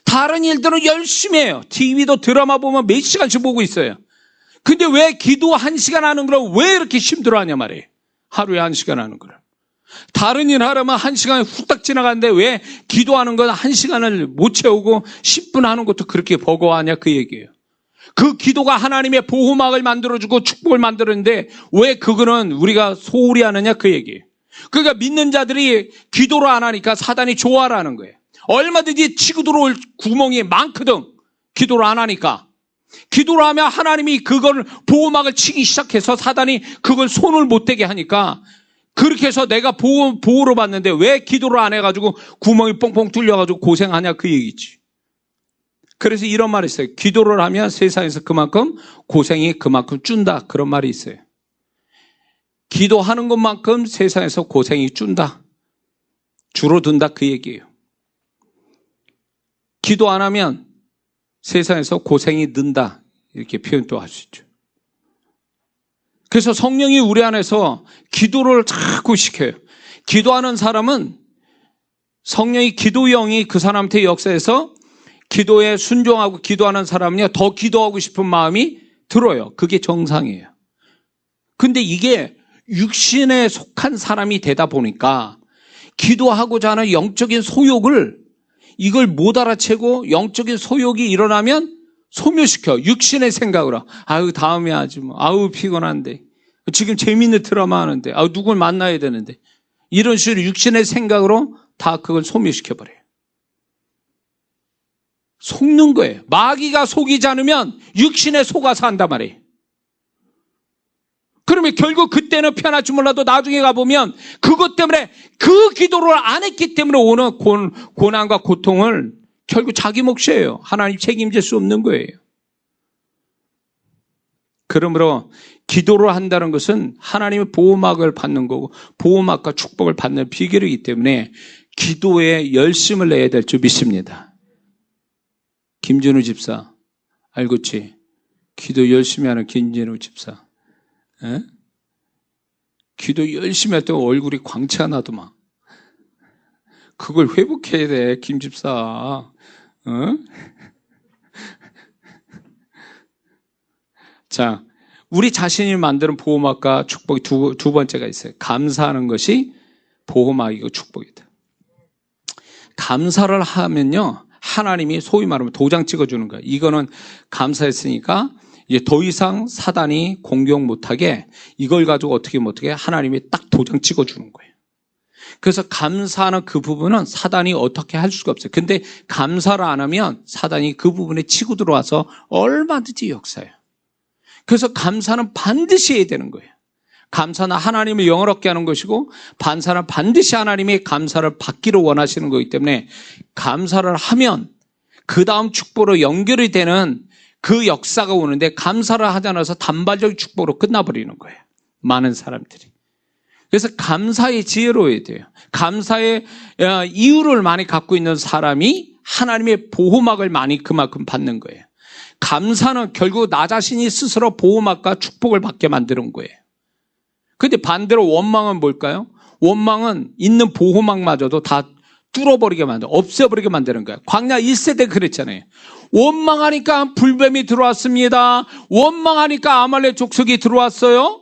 다른 일들은 열심히 해요. TV도 드라마 보면 몇 시간씩 보고 있어요. 근데 왜 기도 1시간 하는 걸 왜 이렇게 힘들어하냐 말이에요. 하루에 1시간 하는 걸. 다른 일 하려면 1시간이 후딱 지나가는데 왜 기도하는 건 1시간을 못 채우고 10분 하는 것도 그렇게 버거워하냐 그 얘기예요. 그 기도가 하나님의 보호막을 만들어주고 축복을 만들었는데 왜 그거는 우리가 소홀히 하느냐 그 얘기예요. 그러니까 믿는 자들이 기도를 안 하니까 사단이 좋아라는 거예요. 얼마든지 치고 들어올 구멍이 많거든. 기도를 안 하니까. 기도를 하면 하나님이 그걸 보호막을 치기 시작해서 사단이 그걸 손을 못 대게 하니까 그렇게 해서 내가 보호로 받는데 왜 기도를 안 해가지고 구멍이 뻥뻥 뚫려가지고 고생하냐 그 얘기지. 그래서 이런 말이 있어요. 기도를 하면 세상에서 그만큼 고생이 그만큼 준다. 그런 말이 있어요. 기도하는 것만큼 세상에서 고생이 준다. 줄어든다 그 얘기예요. 기도 안 하면 세상에서 고생이 는다. 이렇게 표현도 할 수 있죠. 그래서 성령이 우리 안에서 기도를 자꾸 시켜요. 기도하는 사람은 성령이 기도형이 그 사람한테 역사해서 기도에 순종하고 기도하는 사람은요 더 기도하고 싶은 마음이 들어요. 그게 정상이에요. 근데 이게 육신에 속한 사람이 되다 보니까 기도하고자 하는 영적인 소욕을 이걸 못 알아채고 영적인 소욕이 일어나면 소멸시켜. 육신의 생각으로. 아유 다음에 하지 뭐. 아우 피곤한데. 지금 재미있는 드라마 하는데. 아우 누굴 만나야 되는데. 이런 식으로 육신의 생각으로 다 그걸 소멸시켜버려요. 속는 거예요. 마귀가 속이지 않으면 육신에 속아서 한단 말이에요. 그러면 결국 그때는 편할지 몰라도 나중에 가보면 그것 때문에 그 기도를 안 했기 때문에 오는 고난과 고통을 결국 자기 몫이에요. 하나님 책임질 수 없는 거예요. 그러므로 기도를 한다는 것은 하나님의 보호막을 받는 거고 보호막과 축복을 받는 비결이기 때문에 기도에 열심을 내야 될 줄 믿습니다. 김진우 집사 알겠지? 기도 열심히 하는 김진우 집사. 에? 기도 열심히 할 때 얼굴이 광채가 나더만. 그걸 회복해야 돼, 김 집사. 어? 자, 우리 자신이 만드는 보호막과 축복이 두 번째가 있어요. 감사하는 것이 보호막이고 축복이다. 감사를 하면요, 하나님이 소위 말하면 도장 찍어주는 거야. 이거는 감사했으니까 이제 더 이상 사단이 공격 못하게 이걸 가지고 어떻게 하나님이 딱 도장 찍어주는 거예요. 그래서 감사하는 그 부분은 사단이 어떻게 할 수가 없어요. 근데 감사를 안 하면 사단이 그 부분에 치고 들어와서 얼마든지 역사해요. 그래서 감사는 반드시 해야 되는 거예요. 감사는 하나님을 영화롭게 하는 것이고 반사는 반드시 하나님의 감사를 받기를 원하시는 거기 때문에 감사를 하면 그 다음 축복으로 연결이 되는 그 역사가 오는데 감사를 하지 않아서 단발적 축복으로 끝나버리는 거예요. 많은 사람들이. 그래서 감사의 지혜로워야 돼요. 감사의 이유를 많이 갖고 있는 사람이 하나님의 보호막을 많이 그만큼 받는 거예요. 감사는 결국 나 자신이 스스로 보호막과 축복을 받게 만드는 거예요. 근데 반대로 원망은 뭘까요? 원망은 있는 보호막마저도 다 뚫어버리게 만들어, 없애버리게 만드는 거예요. 광야 1세대 그랬잖아요. 원망하니까 불뱀이 들어왔습니다. 원망하니까 아말렉 족속이 들어왔어요.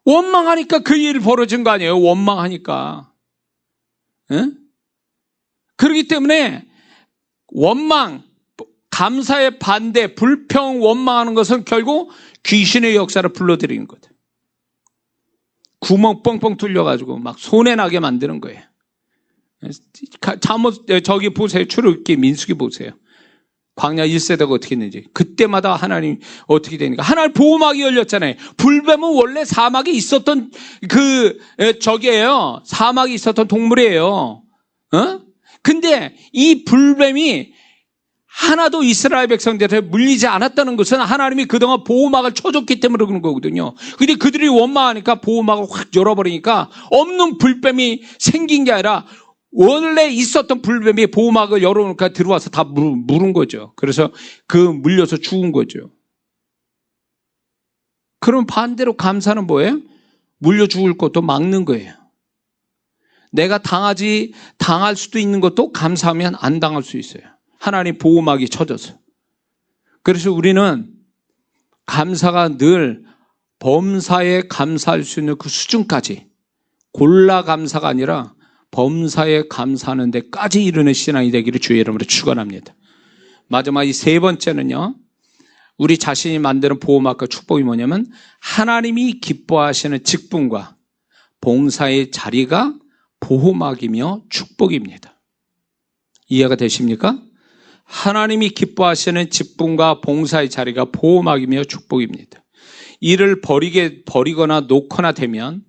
원망하니까 그 일이 벌어진 거 아니에요? 원망하니까. 예? 그렇기 때문에 원망, 감사의 반대, 불평, 원망하는 것은 결국 귀신의 역사를 불러들이는 거다. 구멍 뻥뻥 뚫려가지고 막 손해나게 만드는 거예요. 저기 보세요. 출애굽기 민수기 보세요. 광야 1세대가 어떻게 했는지. 그때마다 하나님 어떻게 되니까. 하나님 보호막이 열렸잖아요. 불뱀은 원래 사막에 있었던 저기예요. 사막에 있었던 동물이에요. 근데 이 불뱀이 하나도 이스라엘 백성들한테 물리지 않았다는 것은 하나님이 그동안 보호막을 쳐줬기 때문에 그런 거거든요. 근데 그들이 원망하니까 보호막을 확 열어버리니까 없는 불뱀이 생긴 게 아니라 원래 있었던 불뱀이 보호막을 열어놓으니까 들어와서 다 물은 거죠. 그래서 물려서 죽은 거죠. 그럼 반대로 감사는 뭐예요? 물려 죽을 것도 막는 거예요. 내가 당할 수도 있는 것도 감사하면 안 당할 수 있어요. 하나님 보호막이 쳐져서. 그래서 우리는 감사가 늘 범사에 감사할 수 있는 그 수준까지 골라 감사가 아니라 범사에 감사하는 데까지 이르는 신앙이 되기를 주의 이름으로 축원합니다. 마지막 이 세 번째는요. 우리 자신이 만드는 보호막과 축복이 뭐냐면 하나님이 기뻐하시는 직분과 봉사의 자리가 보호막이며 축복입니다. 이해가 되십니까? 하나님이 기뻐하시는 직분과 봉사의 자리가 보호막이며 축복입니다. 이를 버리거나 놓거나 되면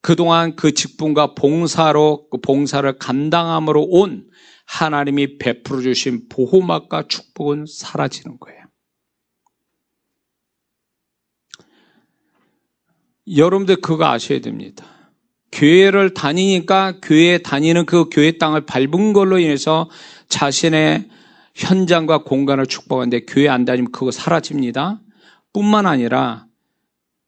그동안 그 직분과 봉사를 감당함으로 온 하나님이 베풀어 주신 보호막과 축복은 사라지는 거예요. 여러분들 그거 아셔야 됩니다. 교회를 다니니까 교회에 다니는 그 교회 땅을 밟은 걸로 인해서 자신의 현장과 공간을 축복하는데 교회 안 다니면 그거 사라집니다. 뿐만 아니라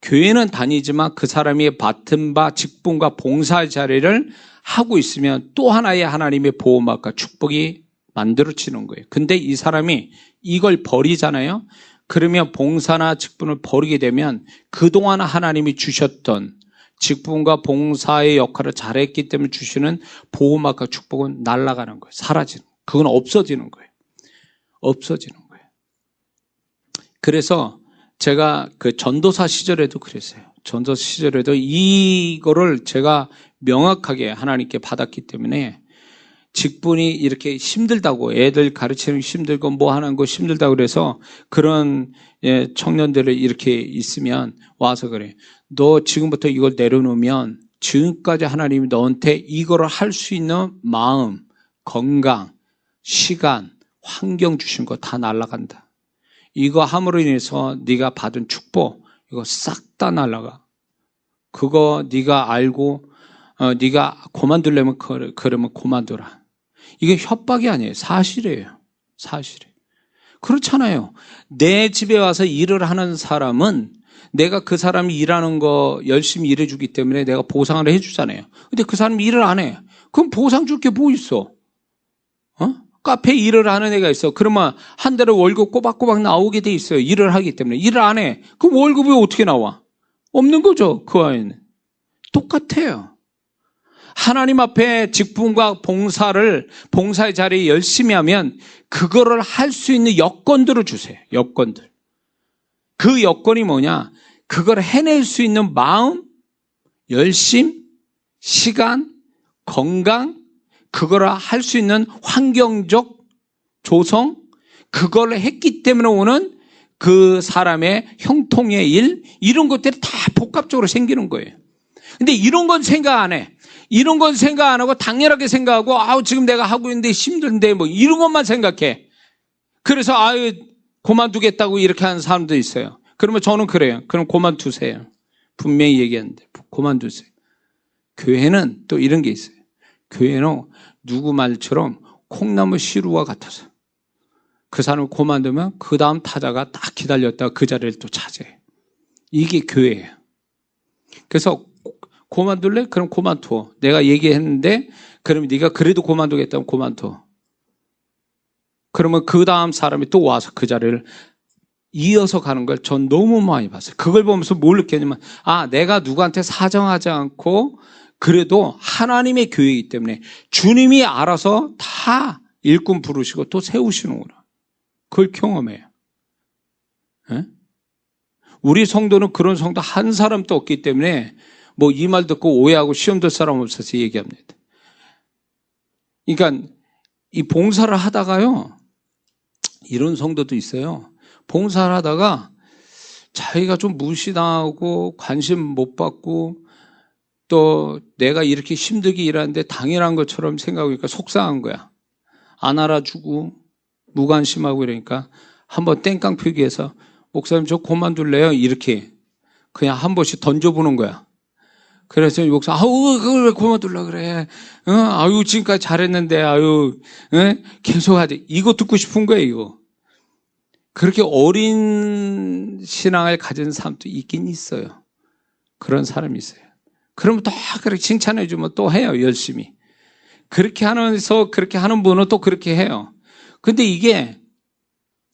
교회는 다니지만 그 사람이 맡은 바 직분과 봉사의 자리를 하고 있으면 또 하나의 하나님의 보호막과 축복이 만들어지는 거예요. 근데 이 사람이 이걸 버리잖아요. 그러면 봉사나 직분을 버리게 되면 그동안 하나님이 주셨던 직분과 봉사의 역할을 잘했기 때문에 주시는 보호막과 축복은 날아가는 거예요. 사라지는 거예요. 그건 없어지는 거예요. 없어지는 거예요. 그래서 제가 그 전도사 시절에도 그랬어요. 전도사 시절에도 이거를 제가 명확하게 하나님께 받았기 때문에 직분이 이렇게 힘들다고 애들 가르치는 게 힘들고 뭐 하는 거 힘들다고 그래서 그런 청년들을 이렇게 있으면 와서 그래. 너 지금부터 이걸 내려놓으면 지금까지 하나님이 너한테 이거를 할 수 있는 마음, 건강, 시간, 환경 주신 거 다 날아간다. 이거 함으로 인해서 네가 받은 축복 이거 싹 다 날아가. 그거 네가 알고 네가 그만두려면 그러면 그만둬라. 이게 협박이 아니에요. 사실이에요. 사실이에요. 그렇잖아요. 내 집에 와서 일을 하는 사람은 내가 그 사람이 일하는 거 열심히 일해주기 때문에 내가 보상을 해주잖아요. 근데 그 사람이 일을 안 해. 그럼 보상 줄 게 뭐 있어? 카페 일을 하는 애가 있어. 그러면 한 달에 월급 꼬박꼬박 나오게 돼 있어요. 일을 하기 때문에. 일을 안 해. 그럼 월급이 어떻게 나와? 없는 거죠. 그 아이는. 똑같아요. 하나님 앞에 직분과 봉사의 자리에 열심히 하면 그거를 할 수 있는 여건들을 주세요. 여건들. 그 여건이 뭐냐? 그걸 해낼 수 있는 마음, 열심, 시간, 건강, 그거를 할 수 있는 환경적 조성, 그걸 했기 때문에 오는 그 사람의 형통의 일, 이런 것들이 다 복합적으로 생기는 거예요. 근데 이런 건 생각 안 해. 이런 건 생각 안 하고 당연하게 생각하고 지금 내가 하고 있는데 힘든데 뭐 이런 것만 생각해. 그래서 그만두겠다고 이렇게 하는 사람도 있어요. 그러면 저는 그래요. 그럼 그만두세요. 분명히 얘기하는데 그만두세요. 교회는 또 이런 게 있어요. 교회는 누구 말처럼 콩나물 시루와 같아서 그 사람을 그만두면 그 다음 타자가 딱 기다렸다가 그 자리를 또 차지해요. 이게 교회예요. 그래서 그만둘래? 그럼 그만둬. 내가 얘기했는데 그러면 네가 그래도 그만두겠다면 그만둬. 그러면 그 다음 사람이 또 와서 그 자리를 이어서 가는 걸 전 너무 많이 봤어요. 그걸 보면서 뭘 느꼈냐면, 내가 누구한테 사정하지 않고 그래도 하나님의 교회이기 때문에 주님이 알아서 다 일꾼 부르시고 또 세우시는구나. 그걸 경험해요. 예? 우리 성도는 그런 성도 한 사람도 없기 때문에 뭐 이 말 듣고 오해하고 시험 들 사람 없어서 얘기합니다. 그러니까 이 봉사를 하다가요, 이런 성도도 있어요. 봉사를 하다가 자기가 좀 무시당하고 관심 못 받고 또 내가 이렇게 힘들게 일하는데 당연한 것처럼 생각하니까 속상한 거야. 안 알아주고 무관심하고 이러니까 한번 땡깡 표기해서 목사님 저 그만둘래요? 이렇게 그냥 한 번씩 던져보는 거야. 그래서 목사, 그걸 왜 그만둘라 그래? 아유, 지금까지 잘했는데, 계속 하지. 이거 듣고 싶은 거예요, 이거. 그렇게 어린 신앙을 가진 사람도 있긴 있어요. 그런 사람이 있어요. 그러면 또 그렇게 칭찬해주면 또 해요, 열심히. 그렇게 하면서 그렇게 하는 분은 또 그렇게 해요. 근데 이게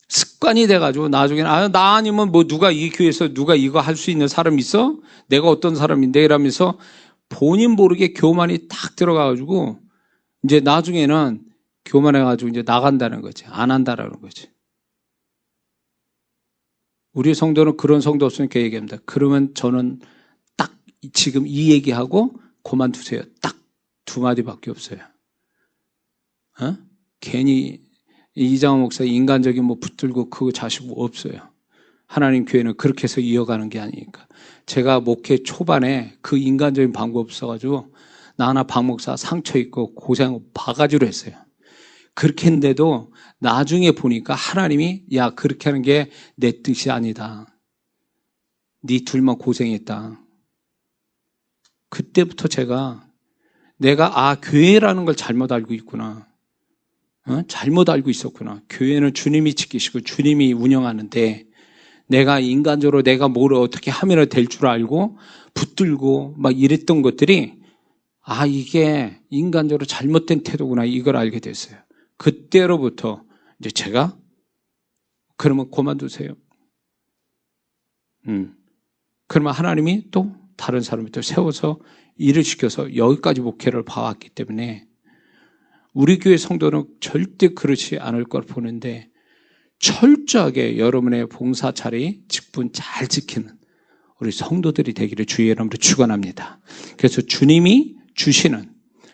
습관이 돼가지고 나중에는 나 아니면 뭐 누가 이 교회에서 누가 이거 할 수 있는 사람 있어? 내가 어떤 사람인데? 이러면서 본인 모르게 교만이 딱 들어가가지고 이제 나중에는 교만해가지고 이제 나간다는 거지. 안 한다라는 거지. 우리 성도는 그런 성도 없으니까 얘기합니다. 그러면 저는 딱 지금 이 얘기하고 그만두세요. 딱 두 마디밖에 없어요. 괜히 이장호 목사 인간적인 뭐 붙들고 그거 자시고 없어요. 하나님 교회는 그렇게 해서 이어가는 게 아니니까. 제가 목회 초반에 그 인간적인 방법 없어가지고 나 하나 박 목사 상처 있고 고생하고 바가지로 했어요. 그렇게 했는데도 나중에 보니까 하나님이 야 그렇게 하는 게 내 뜻이 아니다. 네 둘만 고생했다. 그때부터 내가 교회라는 걸 잘못 알고 있구나. 잘못 알고 있었구나. 교회는 주님이 지키시고 주님이 운영하는데 내가 인간적으로 내가 뭘 어떻게 하면 될 줄 알고 붙들고 막 이랬던 것들이 이게 인간적으로 잘못된 태도구나 이걸 알게 됐어요. 그때로부터 이제 제가 그러면 그만두세요. 그러면 하나님이 또 다른 사람을 또 세워서 일을 시켜서 여기까지 목회를 봐왔기 때문에 우리 교회 성도는 절대 그렇지 않을 걸 보는데 철저하게 여러분의 봉사 자리, 직분 잘 지키는 우리 성도들이 되기를 주의 이름으로 축원합니다. 그래서 주님이 주시는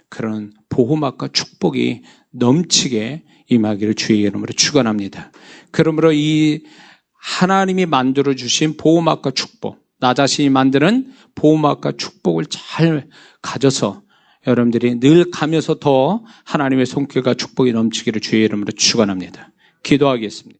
그런 보호막과 축복이 넘치게 임하기를 주의 이름으로 축원합니다. 그러므로 이 하나님이 만들어 주신 보호막과 축복, 나 자신이 만드는 보호막과 축복을 잘 가져서 여러분들이 늘 가면서 더 하나님의 손길과 축복이 넘치기를 주의 이름으로 축원합니다. 기도하겠습니다.